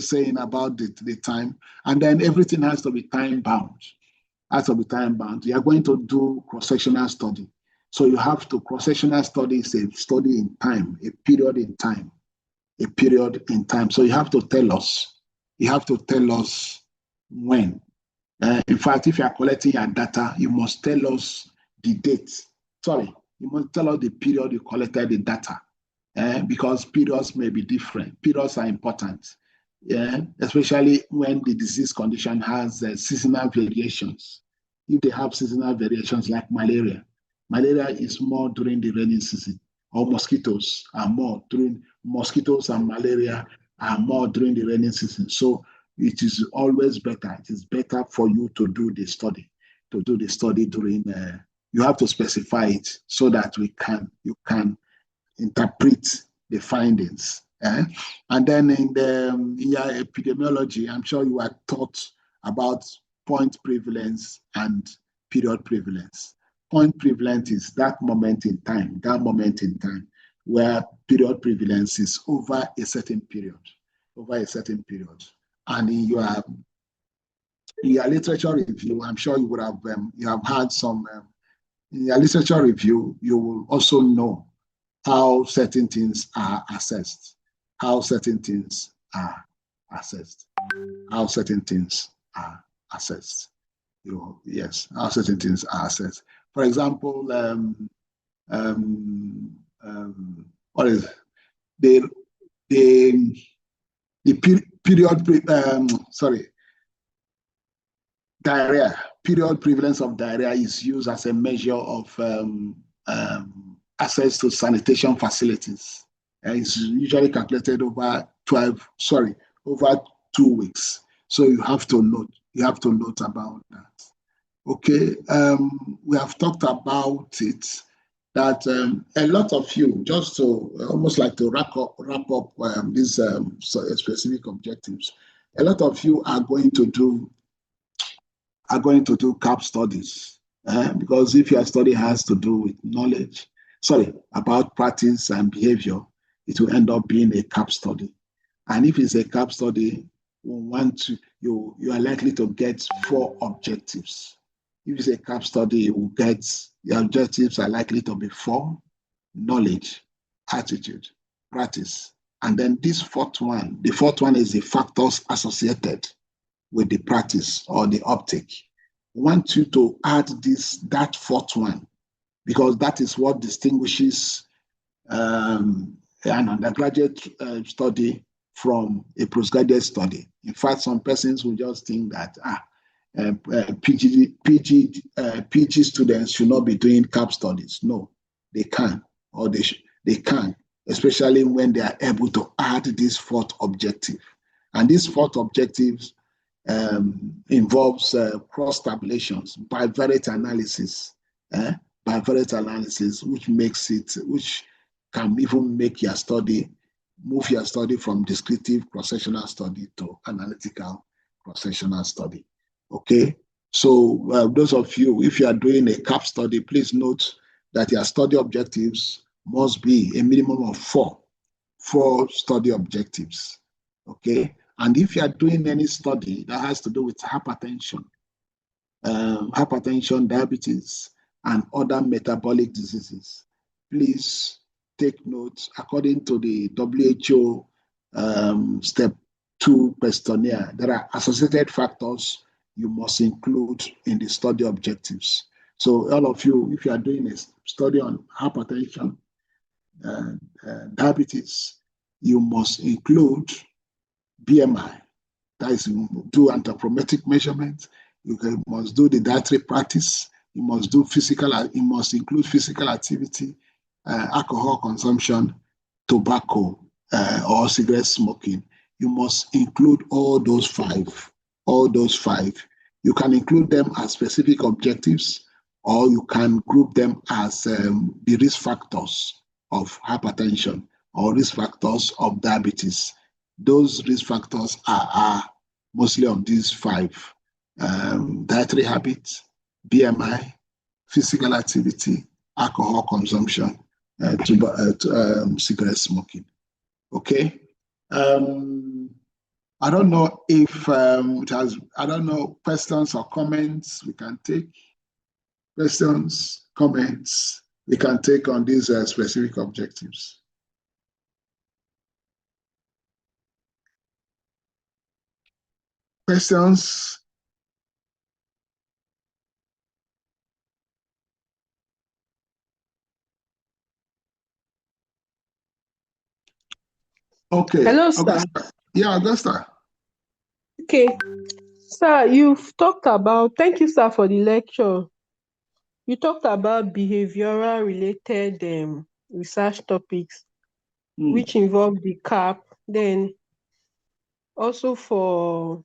saying about the time, and then everything has to be time bound. You are going to do cross-sectional study, So you have to, cross-sectional study is a study in time, a period in time, a period in time. So you have to tell us when. In fact, if you are collecting your data, you must tell us the date. Sorry, you must tell us the period you collected the data, because periods may be different. Periods are important, especially when the disease condition has seasonal variations. If they have seasonal variations like malaria is more during the rainy season, or mosquitoes and malaria are more during the rainy season. So it is always better. It is better for you to do the study during. You have to specify it so that you can interpret the findings. And then in epidemiology, I'm sure you are taught about point prevalence and period prevalence. Point prevalence is that moment in time where period prevalence is over a certain period. And in your literature review, I'm sure you would have had some. In your literature review, you will also know how certain things are assessed. For example, what is the period? Diarrhea. Period prevalence of diarrhea is used as a measure of access to sanitation facilities. It's usually calculated over 2 weeks. So you have to note about that. Okay, we have talked about it, that a lot of you, just to almost like to wrap up these specific objectives, a lot of you are going to do CAP studies, because if your study has to do with about practice and behavior, it will end up being a CAP study. And if it's a CAP study, you are likely to get 4 objectives. If it's a CAP study, your objectives are likely to be 4: knowledge, attitude, practice. And then the fourth one is the factors associated with the practice or the uptake. I want you to add that fourth one, because that is what distinguishes an undergraduate study from a postgraduate study. In fact, some persons will just think that PG students should not be doing CAP studies. No, they can, or they can, especially when they are able to add this 4th objective. And this 4th objective involves cross tabulations, bivariate analysis, which can even make move your study from descriptive cross-sectional study to analytical cross-sectional study. Okay, so those of you, if you are doing a CAP study, please note that your study objectives must be a minimum of 4 study objectives. Okay, and if you are doing any study that has to do with hypertension, diabetes, and other metabolic diseases, please take note. According to the WHO Step 2 questionnaire, there are associated factors you must include in the study objectives. So all of you, if you are doing a study on hypertension, diabetes, you must include BMI, that is, do anthropometric measurements. You must do the dietary practice. You must include physical activity, alcohol consumption, tobacco, or cigarette smoking. You must include all those five. You can include them as specific objectives, or you can group them as the risk factors of hypertension or risk factors of diabetes. Those risk factors are mostly of these 5: dietary habits, BMI, physical activity, alcohol consumption, cigarette smoking. Okay. I don't know if questions or comments we can take. Questions, comments. we can take on these specific objectives. Questions? Okay. Hello, sir. Augusta. Yeah, Augusta. Okay. Sir, you've talked about, thank you, sir, for the lecture. You talked about behavioral related research topics, which involve the CAP, then also for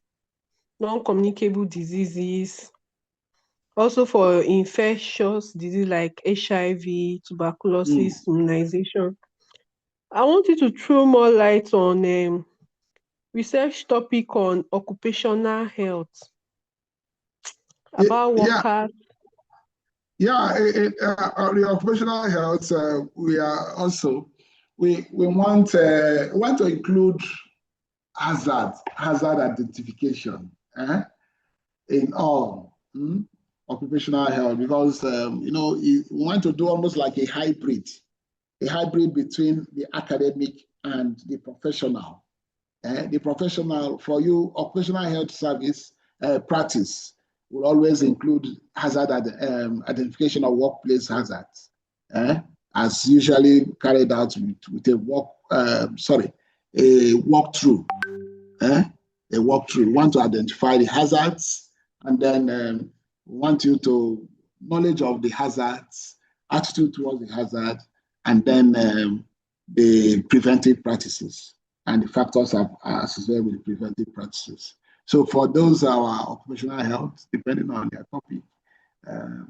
non-communicable diseases, also for infectious disease like HIV, tuberculosis, immunization. I want you to throw more light on research topic on occupational health, about workers. Yeah, on the occupational health, we are also, we want to include hazard identification in all occupational health, because we want to do almost like a hybrid between the academic and the professional. The professional, for you, occupational health service practice will always include hazard identification of workplace hazards, as usually carried out with a walkthrough. A walkthrough. We want to identify the hazards, and then we want you to knowledge of the hazards, attitude towards the hazard, and then the preventive practices and the factors associated with the preventive practices. So for those our occupational health, depending on their topic,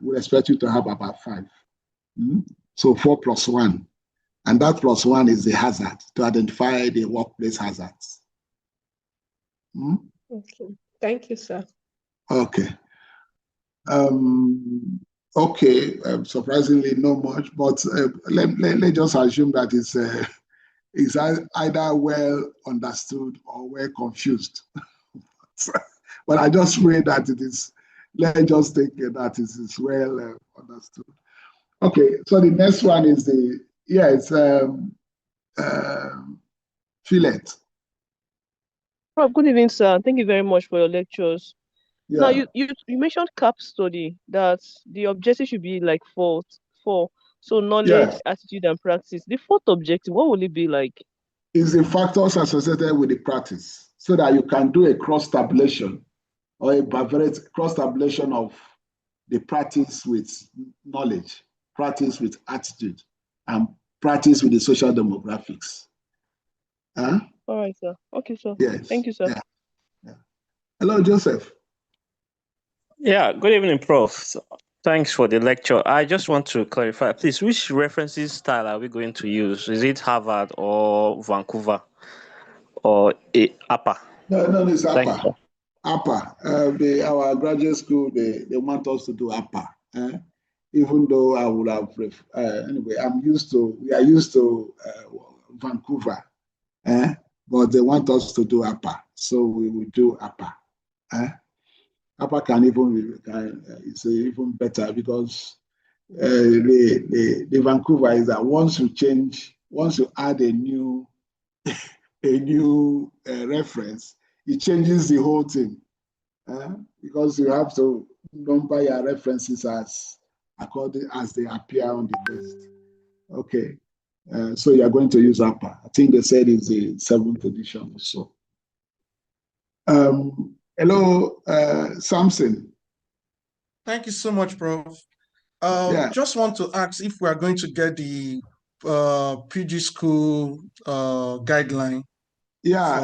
we expect you to have about 5. So 4 + 1. And that +1 is the hazard, to identify the workplace hazards. Okay. Thank you, sir. Okay. Surprisingly, not much, but let's just assume that it's either well understood or well confused. But I just pray that it is, let's just take that it is well understood. Okay, so the next one is fillet. Prof, good evening, sir. Thank you very much for your lectures. Yeah. Now, you mentioned CAP study, that the objective should be like 4. So knowledge, attitude, and practice. The 4th objective, what will it be like? Is the factors associated with the practice, so that you can do a cross-tabulation or a bivariate cross-tabulation of the practice with knowledge, practice with attitude, and practice with the social demographics. All right, sir. Okay, sir. Yes. Thank you, sir. Yeah. Hello, Joseph. Yeah, good evening, Prof. So, thanks for the lecture. I just want to clarify, please, which references style are we going to use? Is it Harvard or Vancouver or APA? No, it's APA. APA. Our graduate school, they want us to do APA. Even though I would have, anyway, we are used to Vancouver, but they want us to do APA, so we will do APA. APA can even it's even better, because the Vancouver is that once you add a new reference, it changes the whole thing, because you have to number your references as they appear on the test. Okay, so you are going to use APA. I think they said it's the 7th edition or so. Hello, Samson. Thank you so much, Prof. Just want to ask if we are going to get the PG school guideline. Yeah,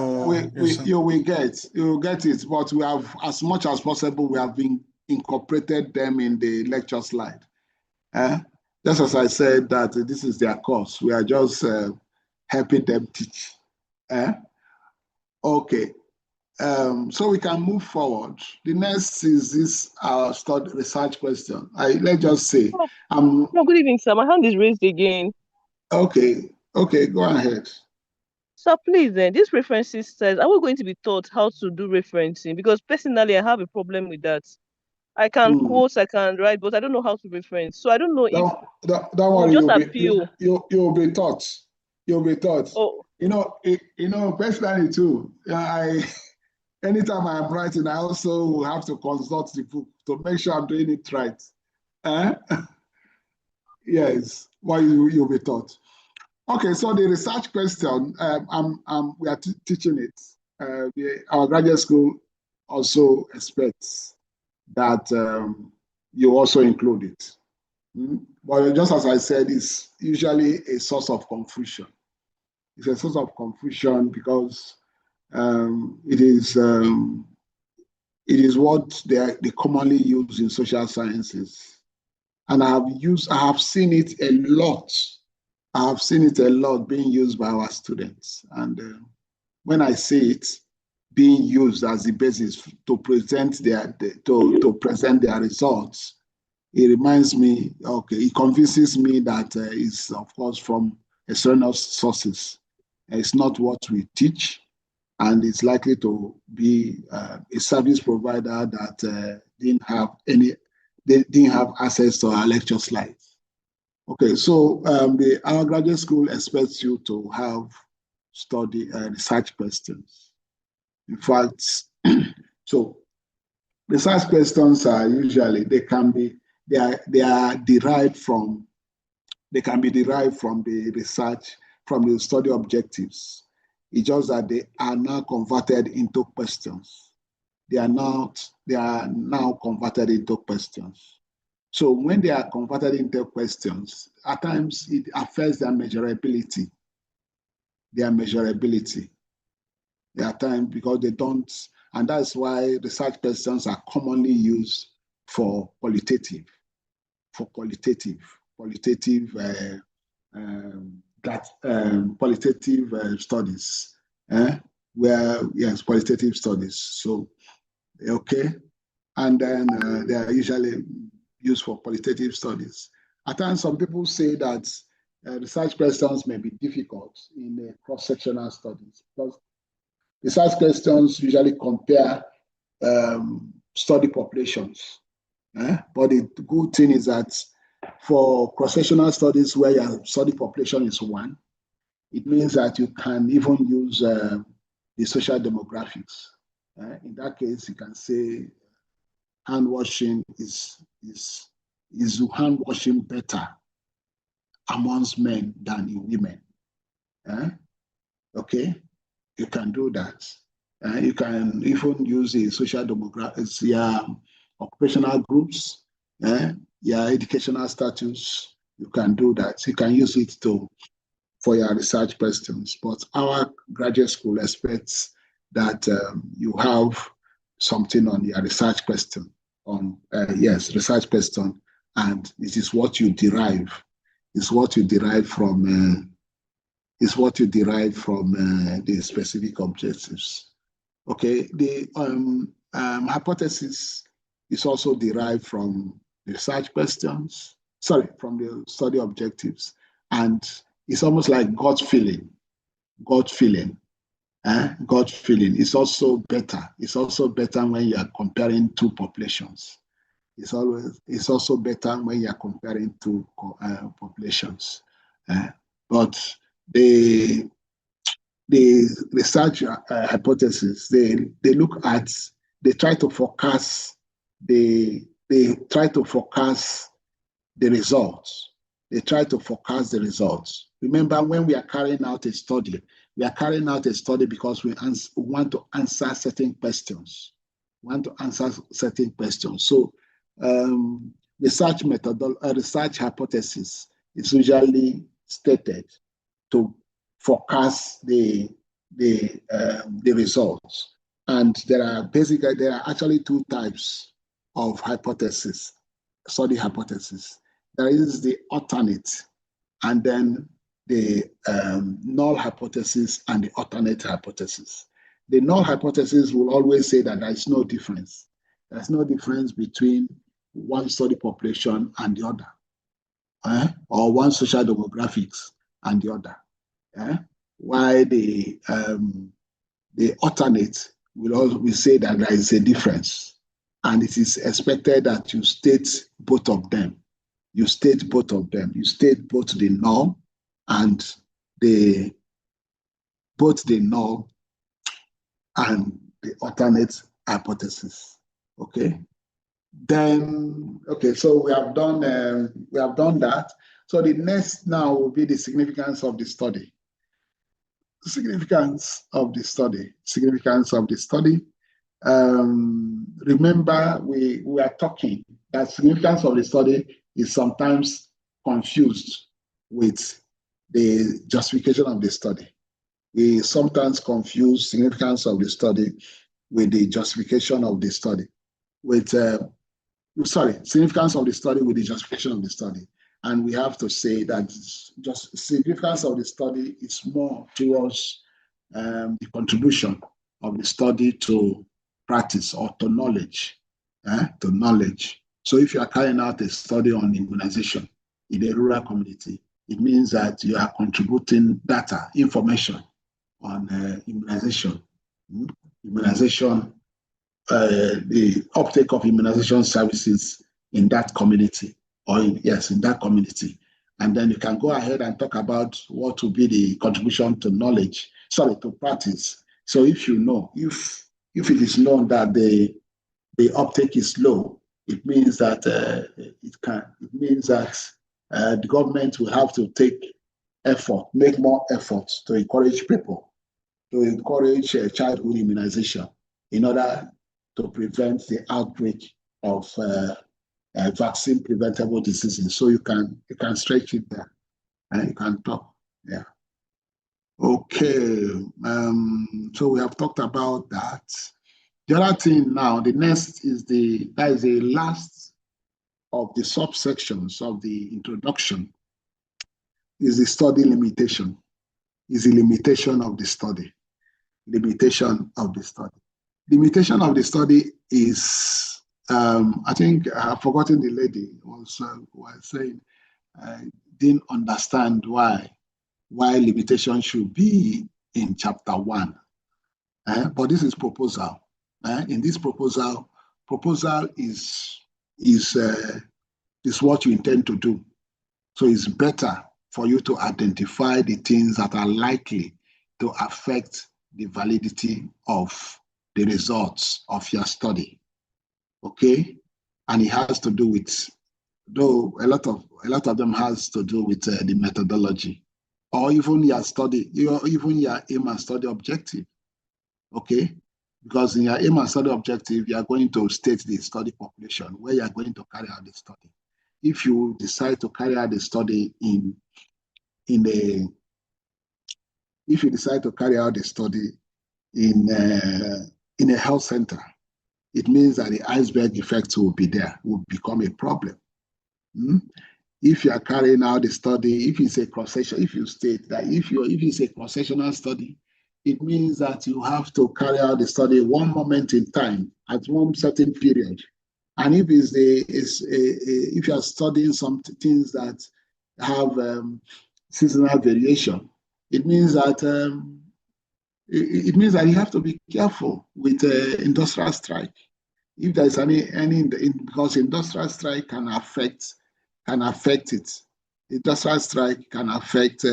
you will get it, but we have, as much as possible, we have been incorporated them in the lecture slide. Just as I said that this is their course, we are just helping them teach. Okay. So we can move forward. The next is this study research question. Let's just say. No, good evening, sir. My hand is raised again. Okay, go ahead. So please, this references says, are we going to be taught how to do referencing? Because personally, I have a problem with that. I can quote, I can write, but I don't know how to reference. So I don't know if don't worry, just appeal. You'll be taught. You'll be taught. Oh. Personally too, anytime I'm writing, I also have to consult the book to make sure I'm doing it right. Yes, well, you'll be taught. Okay, so the research question, we are teaching it. Our graduate school also expects that you also include it. But just as I said, it's usually a source of confusion. It's a source of confusion because it is what they commonly use in social sciences. And I have seen it a lot. I have seen it a lot being used by our students. And when I see it being used as the basis to present to present their results, it reminds me, okay, it convinces me that it's, of course, from external sources. It's not what we teach, and it's likely to be a service provider that didn't have access to our lecture slides. Okay, so our graduate school expects you to have study research questions. In fact, so research questions are usually they are derived from the research, from the study objectives. It's just that they are now converted into questions. They are now converted into questions. So when they are converted into questions, at times it affects their measurability. There are times because they don't, and that's why research questions are commonly used for qualitative studies, qualitative studies. So, okay, and then they are usually used for qualitative studies. At times, some people say that research questions may be difficult in cross-sectional studies because research questions usually compare study populations. But the good thing is that for cross-sectional studies where your study population is one, it means that you can even use the social demographics. In that case, you can say hand washing is hand washing better amongst men than in women. Okay, you can do that. You can even use the social demographics, occupational groups, your educational status. You can do that. You can use it for your research questions. But our graduate school expects that you have something on your research question, research question, and it is what you derive. It's what you derive from the specific objectives. Okay, the hypothesis is also derived from the research questions, from the study objectives, and it's almost like gut feeling. Gut feeling is also better. It's also better when you are comparing two populations. It's also better when you are comparing two populations. But the research hypothesis, they try to forecast the results. They try to forecast the results. Remember, when we are carrying out a study, because we want to answer certain questions. So research hypothesis is usually stated to forecast the results. And there are actually two types of study hypothesis. There is the alternate, and then the null hypothesis and the alternate hypothesis. The null hypothesis will always say that there is no difference. There's no difference between one study population and the other, or one social demographics and the other. Why the alternate will say that there is a difference, and it is expected that you state both of them. You state both of them. You state both the null and both the null and the alternate hypothesis. Okay. Then, okay, so we have done that. So the next now will be the significance of the study. Significance of the study. Remember, we are talking that significance of the study is sometimes confused with the justification of the study. We sometimes confuse significance of the study with the justification of the study. Significance of the study with the justification of the study. And we have to say that just significance of the study is more towards the contribution of the study to practice or to knowledge. So if you are carrying out a study on immunization in a rural community, it means that you are contributing data, information on immunization, the uptake of immunization services in that community, in that community. And then you can go ahead and talk about what will be the contribution to to practice. So if you know, if it is known that the uptake is low, it means that the government will have to make more efforts to encourage people, to encourage childhood immunization in order to prevent the outbreak of vaccine preventable diseases. So you can stretch it there and you can talk. Yeah. Okay. So we have talked about that. The other thing now, the next is the last of the subsections of the introduction is the study limitation. Is the limitation of the study. Limitation of the study. Limitation of the study is, I think I've forgotten the lady was saying, didn't understand why limitation should be in chapter 1. But this is proposal. In this proposal is what you intend to do. So it's better for you to identify the things that are likely to affect the validity of the results of your study. Okay? And it has to do with, though a lot of them has to do with the methodology, or even your study, even your aim and study objective. Okay? Because in your aim and study objective, you are going to state the study population where you are going to carry out the study. If you decide to carry out the study in a health center, it means that the iceberg effect will be there, will become a problem. If you are carrying out the study, if it's a cross-section, if you state that if it's a cross-sectional study, it means that you have to carry out the study one moment in time at one certain period. And if if you are studying some things that have seasonal variation, it means that you have to be careful with industrial strike. If there's because industrial strike can affect it. Industrial strike can affect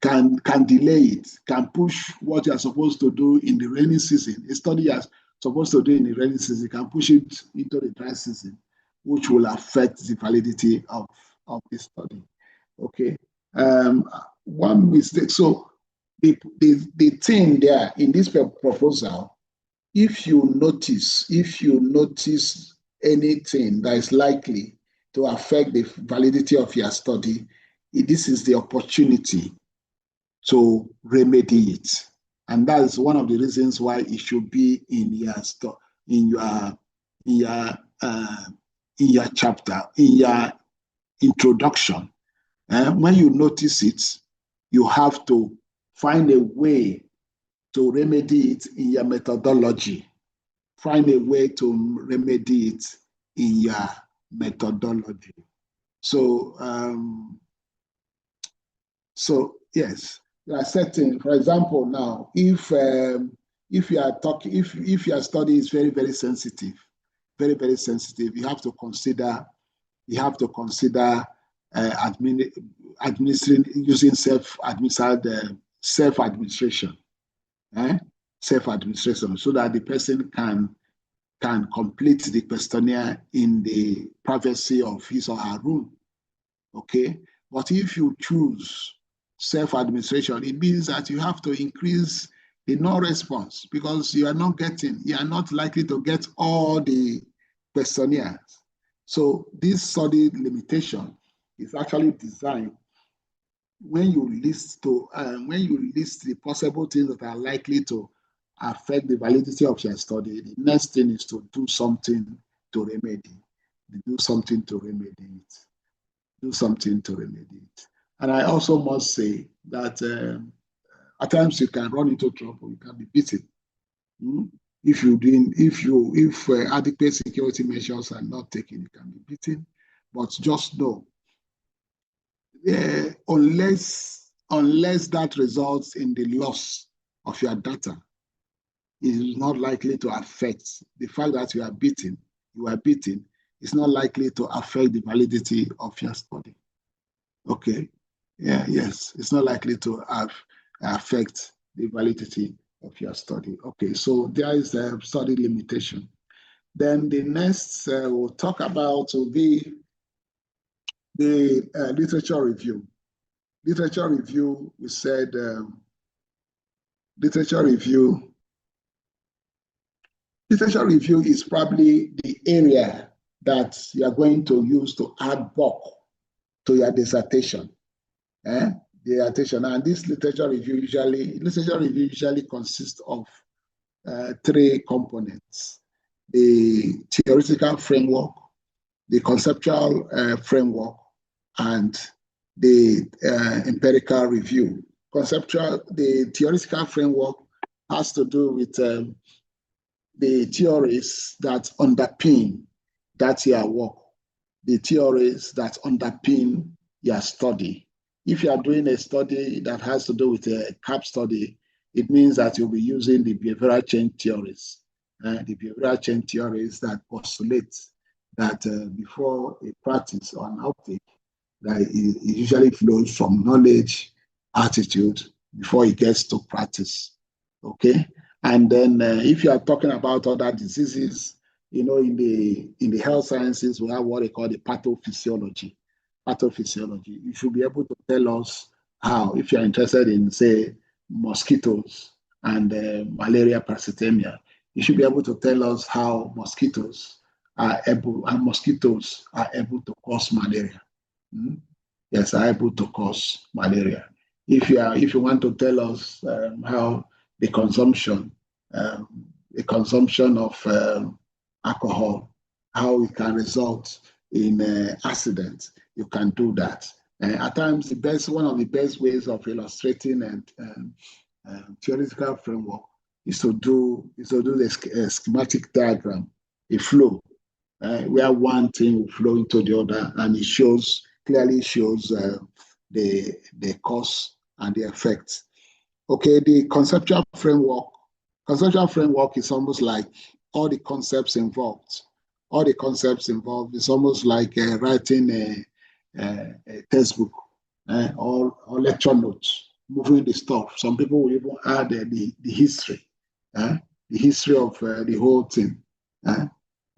can delay it, can push what you are supposed to do in the rainy season. A study you are supposed to do in the rainy season can push it into the dry season, which will affect the validity of the study. Okay. One mistake. So the thing there in this proposal, if you notice anything that is likely to affect the validity of your study, this is the opportunity to remedy it. And that is one of the reasons why it should be in your chapter, in your introduction. When you notice it, you have to find a way to remedy it in your methodology. Find a way to remedy it in your methodology. So, yes, there are certain, for example, now, if if your study is very, very sensitive, very, very sensitive, you have to consider administering using self-administration, self-administration, so that the person can complete the questionnaire in the privacy of his or her room. Okay, but if you choose self-administration, it means that you have to increase the non-response, because you are not likely to get all the questionnaires. So this study limitation is actually designed when you list the possible things that are likely to affect the validity of your study. The next thing is to do something to remedy. Do something to remedy it. And I also must say that at times you can run into trouble. You can be beaten. If adequate security measures are not taken, you can be beaten. But just know, unless that results in the loss of your data, it is not likely to affect the fact that you are beaten. It's not likely to affect the validity of your study. Okay. Yes, it's not likely to affect the validity of your study. Okay, so there is a study limitation. Then the next we'll talk about will be the literature review. Literature review, we said literature review is probably the area that you are going to use to add bulk to your dissertation. Dissertation. And this literature review usually consists of 3 components: the theoretical framework, the conceptual framework, and the empirical review. The theoretical framework has to do with the theories that underpin that your work, the theories that underpin your study. If you are doing a study that has to do with a CAP study, it means that you'll be using the behavioral change theories. The behavioral change theories that postulate that before a practice or an uptake, that it usually flows from knowledge, attitude, before it gets to practice. Okay? And then if you are talking about other diseases, in the health sciences, we have what they call the pathophysiology. You should be able to tell us how, if you're interested in, say, mosquitoes and malaria parasitemia, you should be able to tell us how mosquitoes are able to cause malaria. Yes, are able to cause malaria. If you want to tell us how the consumption of alcohol, how it can result in accidents, you can do that. At times, one of the best ways of illustrating and theoretical framework is to do the schematic diagram, a flow, where one thing will flow into the other, and it clearly shows the cause and the effect. Okay, the conceptual framework is almost like all the concepts involved. It's almost like writing a textbook or lecture notes, moving the stuff. Some people will even add the history of the whole thing.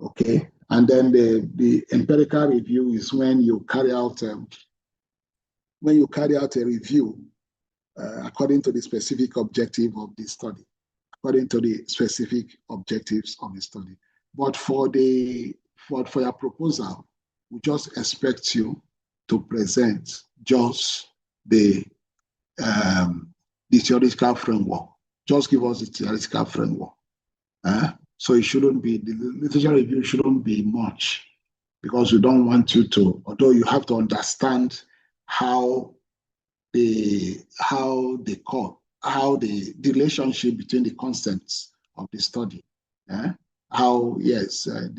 Okay, and then the empirical review is when you carry out a review according to the specific objective of the study. But for your proposal, we just expect you to present just the theoretical framework. Just give us the theoretical framework. So the literature review shouldn't be much, because we don't want you to, although you have to understand how the relationship between the concepts of the study. The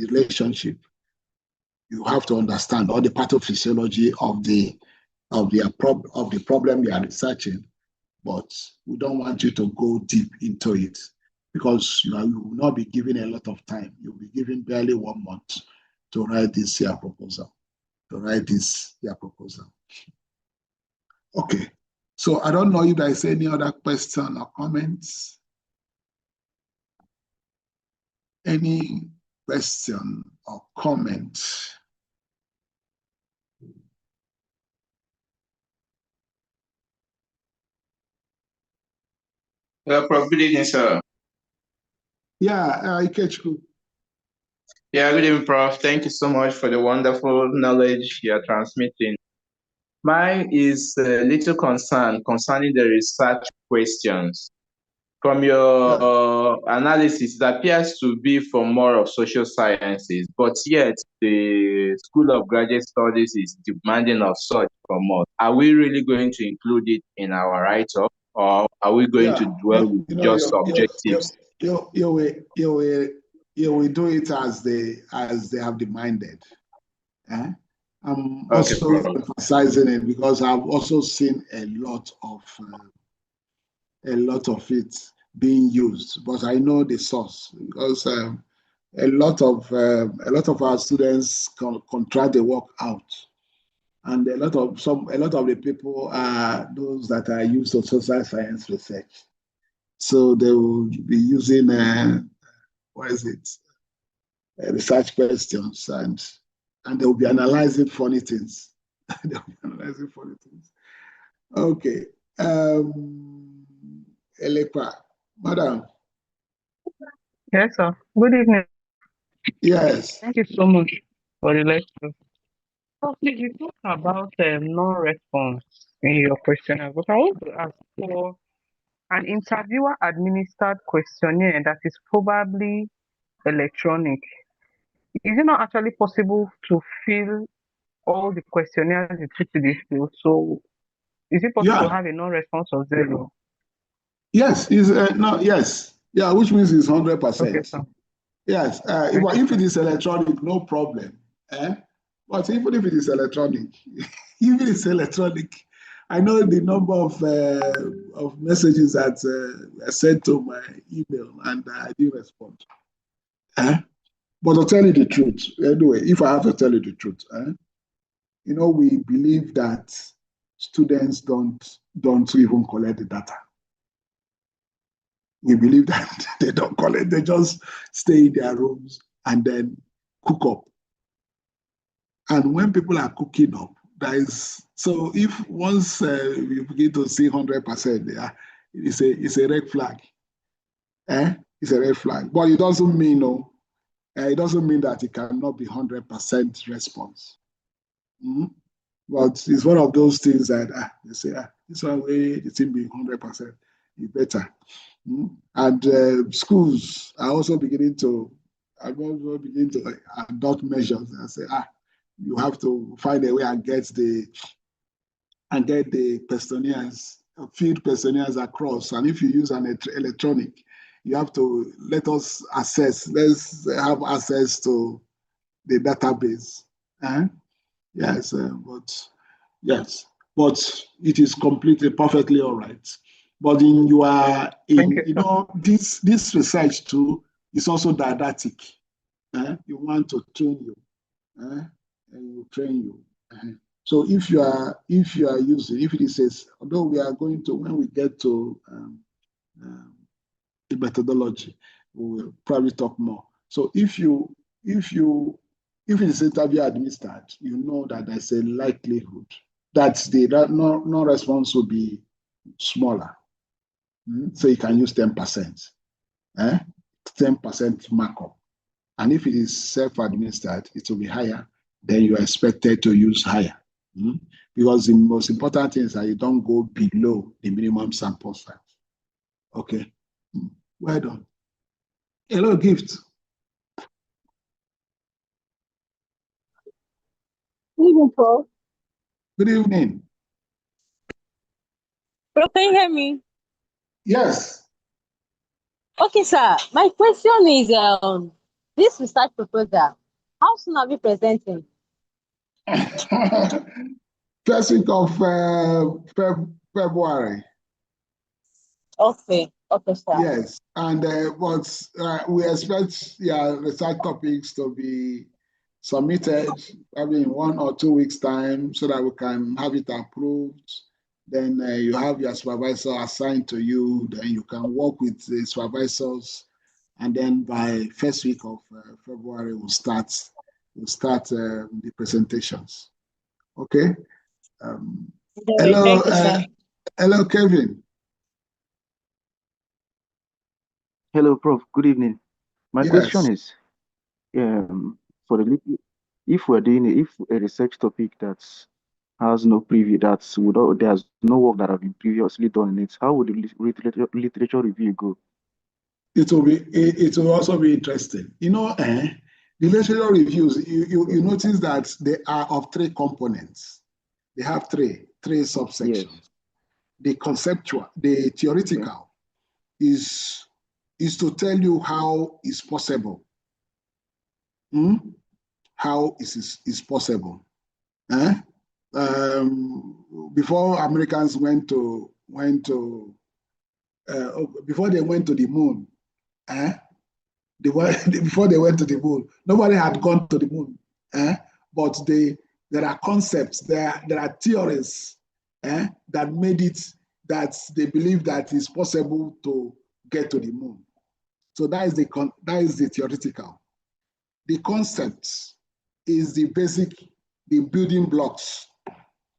relationship. You have to understand all the pathophysiology of the problem you are researching, but we don't want you to go deep into it, because you will not be given a lot of time. You'll be given barely 1 month to write this year proposal. Okay, so I don't know if there is any other question or comments. Any question or comment? Prof, good evening, sir. Yeah, Ikechukwu. Yeah, good evening, Prof. Thank you so much for the wonderful knowledge you are transmitting. Mine is a little concern concerning the research questions. From your analysis, it appears to be for more of social sciences, but yet the School of Graduate Studies is demanding of such from us. Are we really going to include it in our write-up, or are we going to dwell with just objectives? You will do it as they have demanded. I'm Okay, also emphasizing it because I've also seen a lot of it being used, but I know the source because a lot of our students contract the work out, and a lot of the people are those that are used to social science research, so they will be using research questions, and they will be analyzing funny things. Okay. Elekwa, madam. Yes, sir. Good evening. Yes. Thank you so much for the lecture. So, please, you talked about non-response in your questionnaire, but I want to ask for an interviewer-administered questionnaire that is probably electronic. Is it not actually possible to fill all the questionnaires you took to this field? So, is it possible to have a non-response of 0? Yes, yes. Yeah, which means it's 100%. Okay, sir. Yes, if it is electronic, no problem. But even if it is electronic, I know the number of messages that I sent to my email and I didn't respond. But to tell you the truth, anyway, if I have to tell you the truth, we believe that students don't even collect the data. We believe that they don't collect, they just stay in their rooms and then cook up. And when people are cooking up, so if once you begin to see 100%, it's a red flag. It's a red flag. But it doesn't mean that it cannot be 100% response. But it's one of those things that they say, this one way it's being 100%, it's better. And schools are also beginning to adopt measures and say, you have to find a way and get the questionnaires, field questionnaires across. And if you use an electronic, you have to let's have access to the database. Yes, but it is perfectly all right. But this research too is also didactic. You want to train you, and you train you. So if you are using, if it says, although we are going to, when we get to the methodology, we will probably talk more. So if it is interview administered, you know that there's a likelihood that the non-response will be smaller. So you can use 10%, 10% markup. And if it is self-administered, it will be higher. Then you are expected to use higher. Because the most important thing is that you don't go below the minimum sample size. Okay. Well done. Hello, Gift. Good evening, Prof. Good evening. Prof, can you hear me? Yes. Okay, sir. My question is, this research proposal, how soon are we presenting? First week of February. Okay. Okay, sir. Yes, and we expect research topics to be submitted probably in 1 or 2 weeks' time so that we can have it approved. Then you have your supervisor assigned to you. Then you can work with the supervisors, and then by first week of February we'll start the presentations. Okay. Hello, Thank you, sir. hello, Kevin. Hello, Prof. Good evening. My Yes. question is, for the if we're doing if a research topic that has no preview, there's no work that have been previously done in it, how would the literature review go? It will also be interesting. You know, the literature reviews, you notice that they are of 3 components. They have three subsections. Yes. The conceptual, the theoretical is to tell you how it's possible. How is possible. Before Americans before they went to the moon, before they went to the moon, nobody had gone to the moon. But there are concepts, there are theories that made it, that they believe that it's possible to get to the moon. So that is the theoretical. The concept is the basic, the building blocks.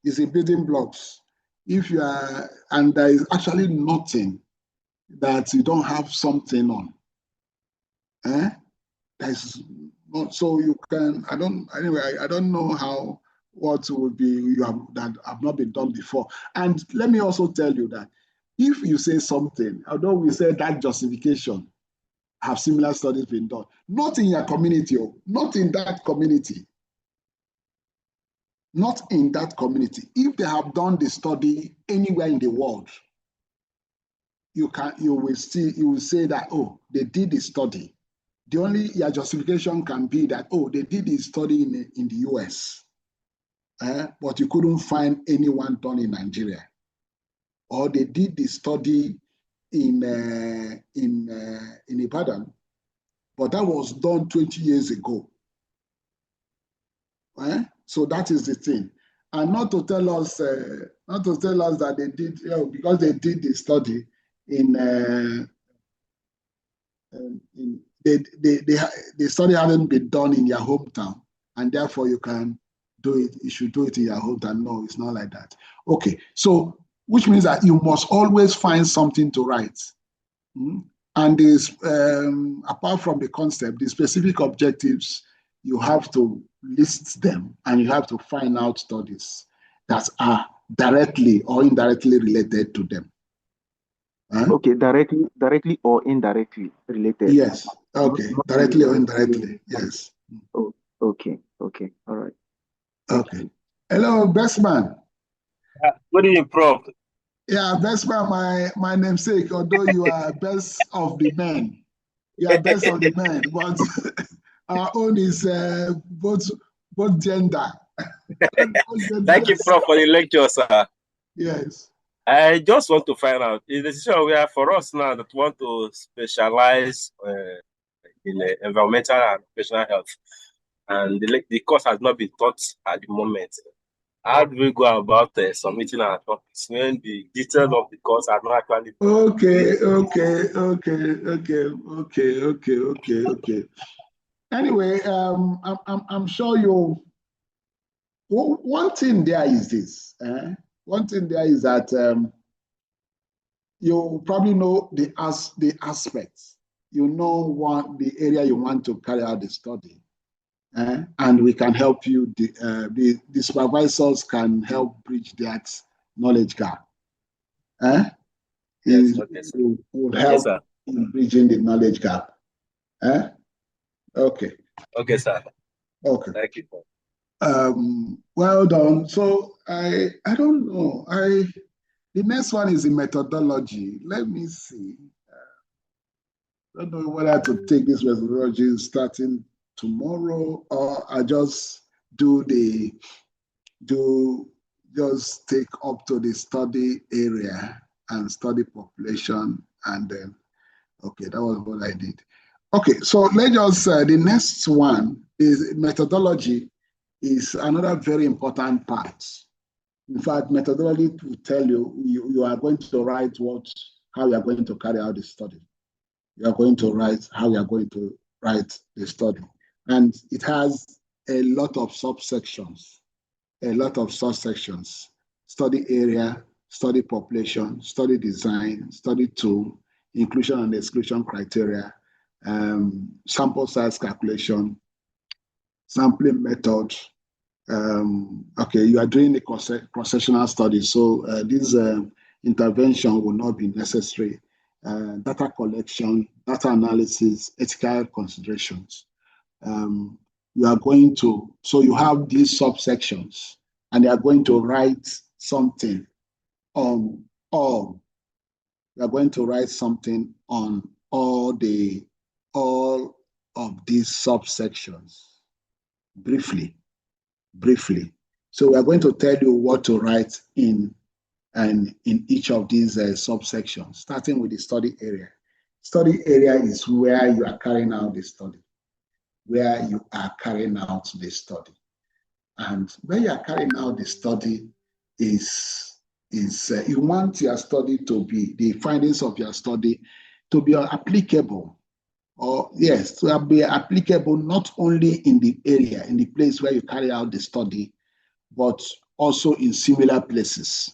Is the building blocks. If you are, and there is actually nothing that you don't have something on. There's not, so you can, I don't know what would be that have not been done before. And let me also tell you that if you say something, although we say that justification, have similar studies been done, not in your community, not in that community. Not in that community. If they have done the study anywhere in the world, you will say that, oh, they did the study. The only justification can be that, oh, they did the study in the US, but you couldn't find anyone done in Nigeria. Or they did the study in Ibadan, but that was done 20 years ago. So that is the thing. And not to tell us that they did, because they did the study the study hadn't been done in your hometown, and therefore you can do it. You should do it in your hometown. No, it's not like that. Okay, so which means that you must always find something to write. And this, apart from the concept, the specific objectives, you have to list them, and you have to find out studies that are directly or indirectly related to them. Okay, directly or indirectly related. Yes. Okay, directly or indirectly. Yes. Oh, okay. All right. Okay. Hello, best man. Good evening, Prof. Yeah, best man, my namesake, although you are best of the men. You are best of the men, but our own is both gender. Thank you, Prof, for the lecture, sir. Yes. I just want to find out, is the situation where for us now that want to specialize in environmental and occupational health, and the course has not been taught at the moment, how do we go about submitting our topics when the details of the course are not actually Okay. Anyway, I'm sure you. One thing there is this. One thing there is that you probably know the aspects. You know the area you want to carry out the study, and we can help you. The supervisors can help bridge that knowledge gap. Yes, it will help in bridging the knowledge gap. Okay. Okay, sir. Okay. Thank you. Well done. So I don't know. The next one is the methodology. Let me see. I don't know whether to take this methodology starting tomorrow, or I just just take up to the study area and study population And then, okay, that was what I did. Okay, so let's just, the next one is methodology is another very important part. In fact, methodology will tell you, you are going to write how you are going to carry out the study. You are going to write how you are going to write the study. And it has a lot of subsections, study area, study population, study design, study tool, inclusion and exclusion criteria, sample size calculation, sampling method. Okay, you are doing a cross-sectional study, so this intervention will not be necessary. Data collection, data analysis, ethical considerations. You are going to, so you have these subsections, and you are going to write something on all. You are going to write something on all of these subsections, briefly. So we are going to tell you what to write in each of these subsections, starting with the study area. Study area is where you are carrying out the study. And where you are carrying out the study is you want your study to be, the findings of your study to be applicable, or yes, to be applicable not only in the area, in the place where you carry out the study, but also in similar places.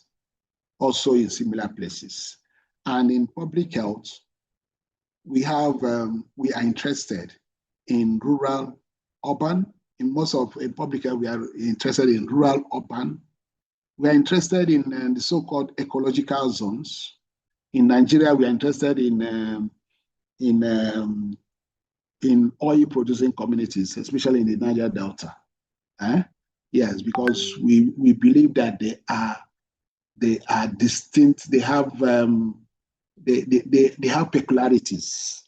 And in public health, we are interested in rural, urban. In public health, we are interested in rural, urban. We are interested in the so-called ecological zones. In Nigeria, we are interested in oil-producing communities, especially in the Niger Delta. Yes, because we believe that they are distinct. They have they have peculiarities.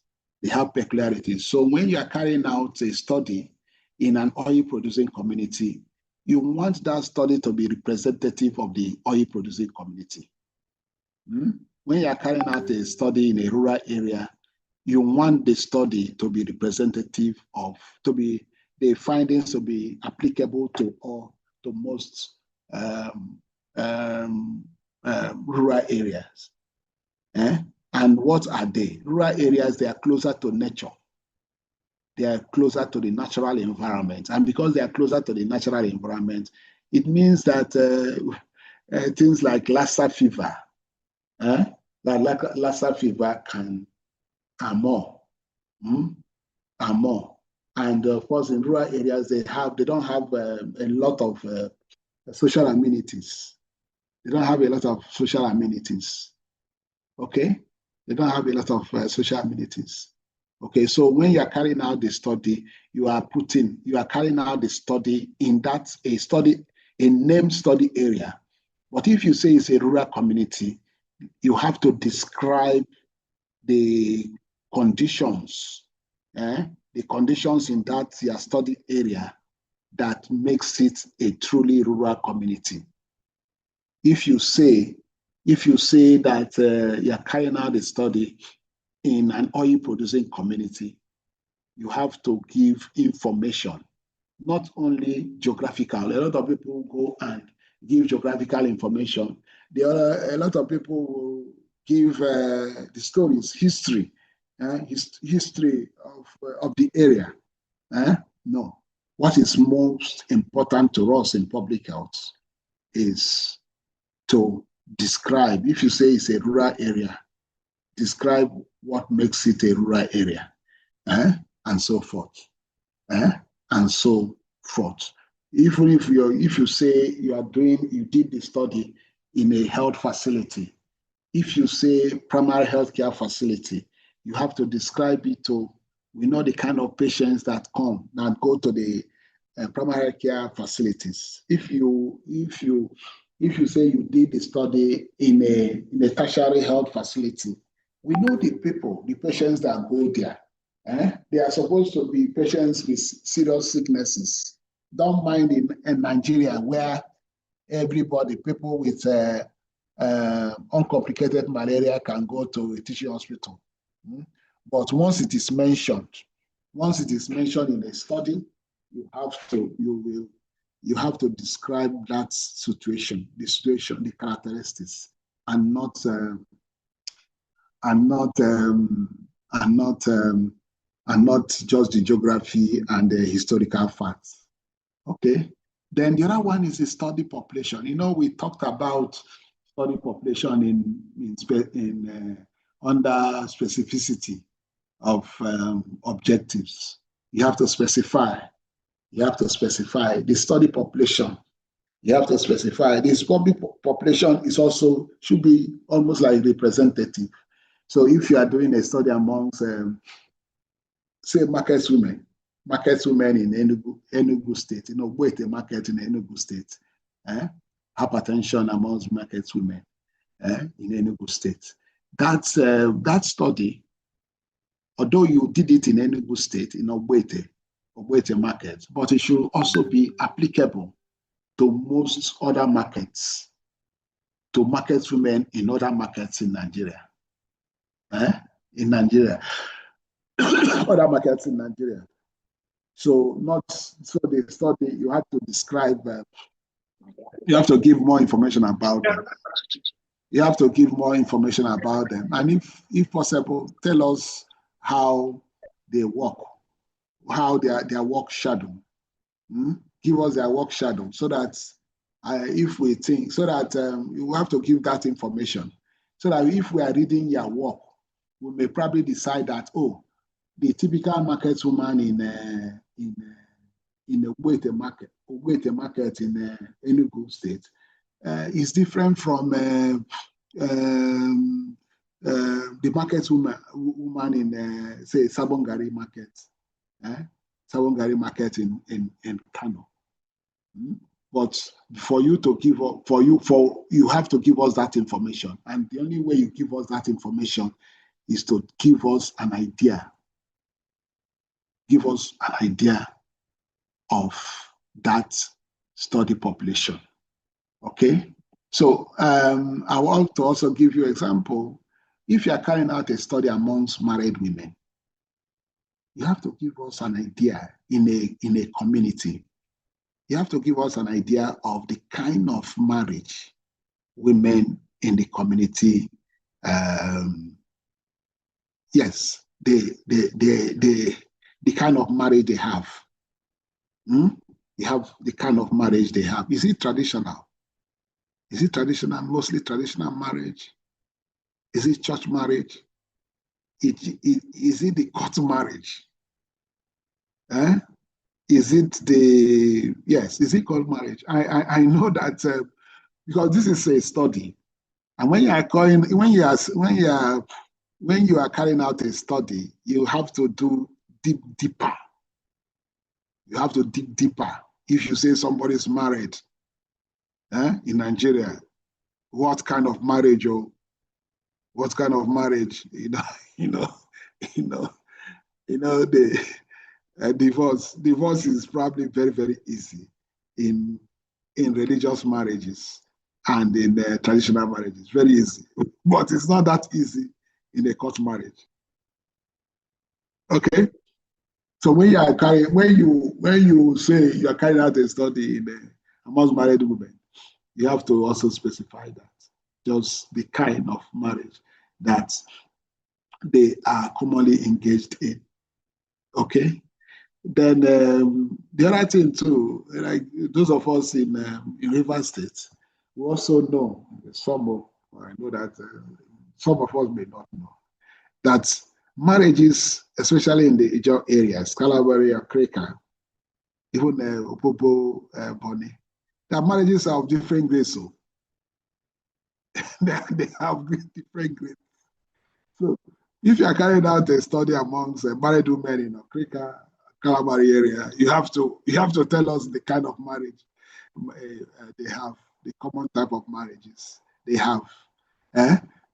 So when you are carrying out a study in an oil-producing community, you want that study to be representative of the oil-producing community. When you are carrying out a study in a rural area, you want the study to be representative of, the findings to be applicable to most rural areas. And what are they? Rural areas, they are closer to nature. They are closer to the natural environment. And because they are closer to the natural environment, it means that things like Lassa fever, Lassa fever are more. And of course, in rural areas, they don't have a lot of social amenities. Okay? They don't have a lot of social amenities. Okay, so when you are carrying out the study, you are carrying out the study in a named study area. But if you say it's a rural community, you have to describe the conditions, in that your study area that makes it a truly rural community. If you say that you're carrying out a study in an oil-producing community, you have to give information, not only geographical. A lot of people go and give geographical information. A lot of people will give the stories, history of the area. No. What is most important to us in public health is to describe, if you say it's a rural area, describe what makes it a rural area, and so forth, Even if you say you did the study in a health facility, if you say primary healthcare facility, you have to describe it we know the kind of patients that go to the primary care facilities. If you say you did the study in a tertiary health facility, we know the patients that go there. They are supposed to be patients with serious sicknesses. Don't mind in Nigeria where people with uncomplicated malaria can go to a teaching hospital. But once it is mentioned in a study, you have to describe that situation, the characteristics, and not just the geography and the historical facts. Okay. Then the other one is the study population. You know, we talked about study population under specificity of objectives. You have to specify the study population. You have to specify this public population should be almost like representative. So if you are doing a study amongst, say, market women in Enugu State, wait a market in Enugu State, hypertension amongst market women in Enugu State. That study, although you did it in Enugu State, in Ogbete market, but it should also be applicable to most other markets, to market women in other markets in Nigeria. Other markets in Nigeria. So the study, you have to describe, you have to give more information about them. You have to give more information about them. And if possible, tell us how they work, how their work shadow. Give us their work shadow so that you have to give that information. So that if we are reading your work, we may probably decide that, the typical market woman in a Ogbete market in Enugu State is different from the market woman in say Sabongari market, Sabongari market in Kano. But for you to give up, you have to give us that information, and the only way you give us that information is to give us an idea. Give us an idea of that study population. Okay? So I want to also give you an example. If you are carrying out a study amongst married women, you have to give us an idea in a community. You have to give us an idea of the kind of marriage women in the community, the kind of marriage they have. You have the kind of marriage they have. Is it traditional? Is it traditional, mostly traditional marriage? Is it church marriage? Is it the court marriage? Is it called marriage? I know that because this is a study. And when you are carrying out a study, you have to do deeper. You have to dig deeper. If you say somebody is married in Nigeria, what kind of marriage? What kind of marriage? The divorce. Divorce is probably very, very easy in religious marriages and in traditional marriages. Very easy, but it's not that easy in a court marriage. Okay. So when you say you are carrying out a study amongst married women, you have to also specify that, just the kind of marriage that they are commonly engaged in. Okay. Then the other thing too, like those of us in Rivers State, we also know I know that some of us may not know that marriages, especially in the Ijaw areas, Calabari or Kreka, even Opobo, Boni, their marriages are of different grades. So they have different grades. So if you are carrying out a study amongst married women in Kreka, Calabari area, you have to tell us the kind of marriage they have, the common type of marriages they have,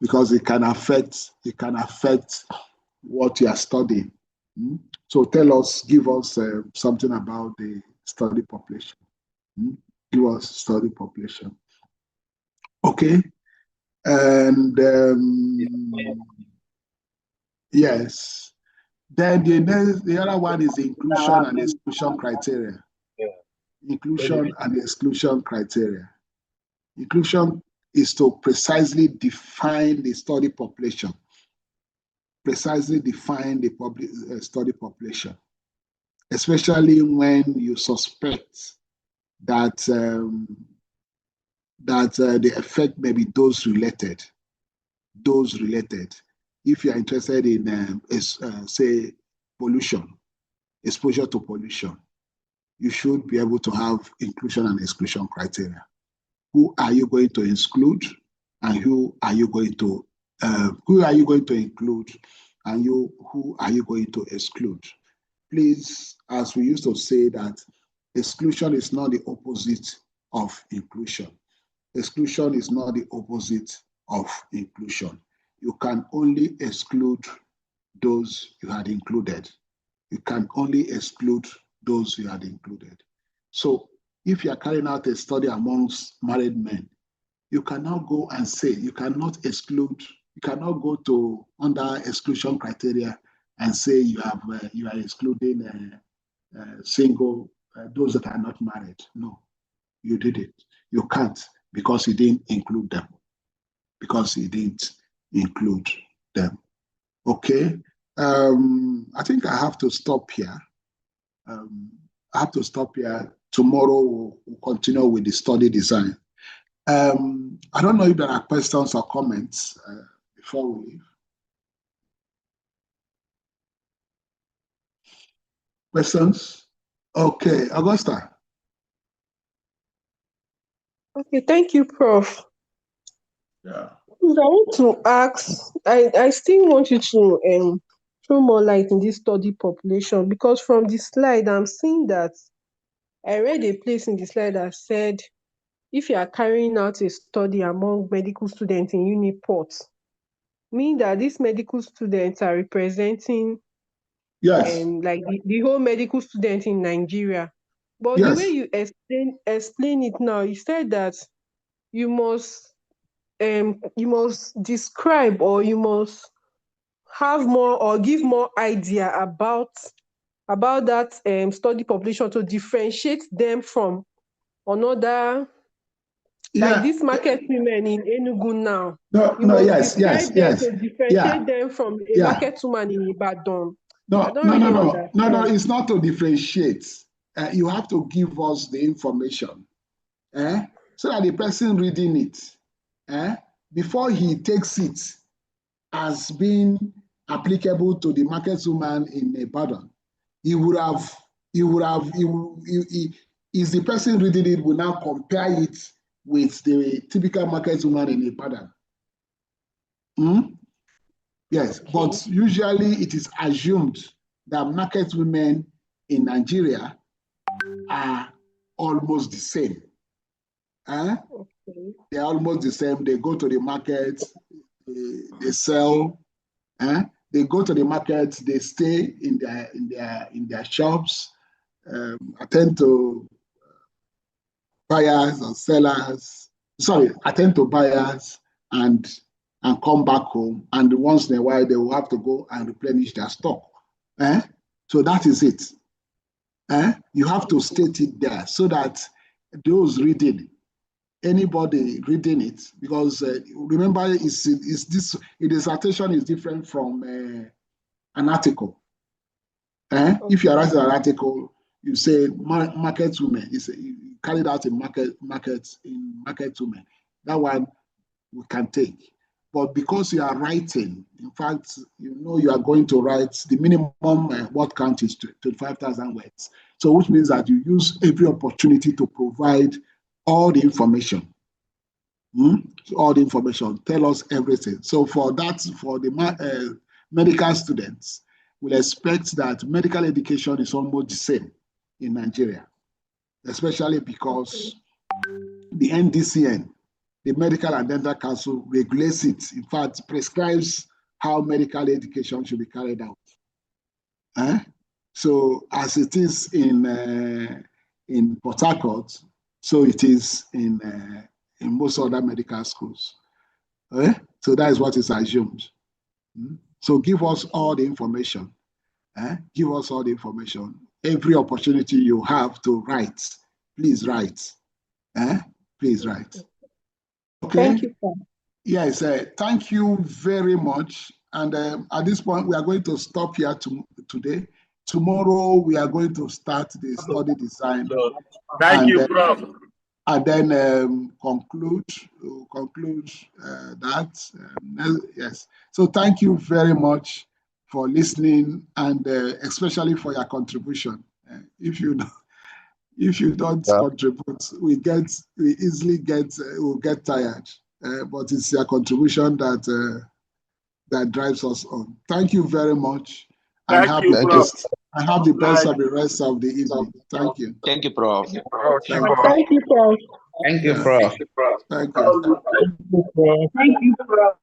because it can affect what you are studying. So give us something about the study population. Give us study population. Okay. And yes, then the other one is the inclusion and exclusion criteria. Inclusion and exclusion criteria. Inclusion is to precisely define the study population. Precisely define the study population, especially when you suspect that the effect may be dose related. Dose related. If you are interested in, say, pollution, exposure to pollution, you should be able to have inclusion and exclusion criteria. Who are you going to exclude, and who are you going to include, and who are you going to exclude? Please, as we used to say, that exclusion is not the opposite of inclusion. Exclusion is not the opposite of inclusion. You can only exclude those you had included. You can only exclude those you had included. So if you are carrying out a study amongst married men, you cannot go and say, you cannot exclude, you cannot go to under exclusion criteria and say you are excluding single, those that are not married. No, you did it. You can't, because you didn't include them. Because you didn't include them. Okay. I think I have to stop here. Tomorrow we'll continue with the study design. I don't know if there are questions or comments before we leave. Questions? Okay, Augusta. Okay, thank you, Prof. Yeah. I want to ask, I still want you to throw more light in this study population, because from the slide, I'm seeing that I read a place in the slide that said, if you are carrying out a study among medical students in Uniport, mean that these medical students are representing like the whole medical student in Nigeria. But the way you explain it now, you said that you must describe, or you must have more or give more idea about that study population to differentiate them from another, like these market women in Enugu now. You must describe them to differentiate them from a market woman in Ibadan. No, it's not to differentiate. You have to give us the information, so that the person reading it, before he takes it as being applicable to the market woman in Ibadan, is the person reading it will now compare it with the typical market woman in Ibadan. Yes, but usually it is assumed that market women in Nigeria are almost the same. They're almost the same. They go to the market, they sell. They go to the market, they stay in their shops, attend to buyers or sellers. Sorry, attend to buyers and come back home. And once in a while, they will have to go and replenish their stock. So that is it. You have to state it there so that those reading, anybody reading it, because remember, a dissertation is different from an article. If you are writing an article, you say market women. You carried out in market women. That one we can take. But because you are writing, in fact, you are going to write the minimum word count is 25,000 words. So which means that you use every opportunity to provide all the information. All the information, tell us everything. So for the medical students, we'll expect that medical education is almost the same in Nigeria, especially because the NDCN, the Medical and Dental Council, regulates it. In fact, prescribes how medical education should be carried out. So as it is in Port Harcourt, so it is in most other medical schools. So that is what is assumed. So give us all the information. Give us all the information. Every opportunity you have to write, please write. Please write. Okay. Thank you, sir. Yes, thank you very much. And at this point, we are going to stop here today. Tomorrow, we are going to start the study design. Thank you, Prof. And then conclude that. Yes. So thank you very much for listening, and especially for your contribution. If you don't contribute, we easily get tired. But it's your contribution that drives us on. Thank you very much. And have the best of the rest of the evening. Thank you. Thank you, Prof. Thank you, Prof. Thank you, Prof. Thank you. Thank you, Prof.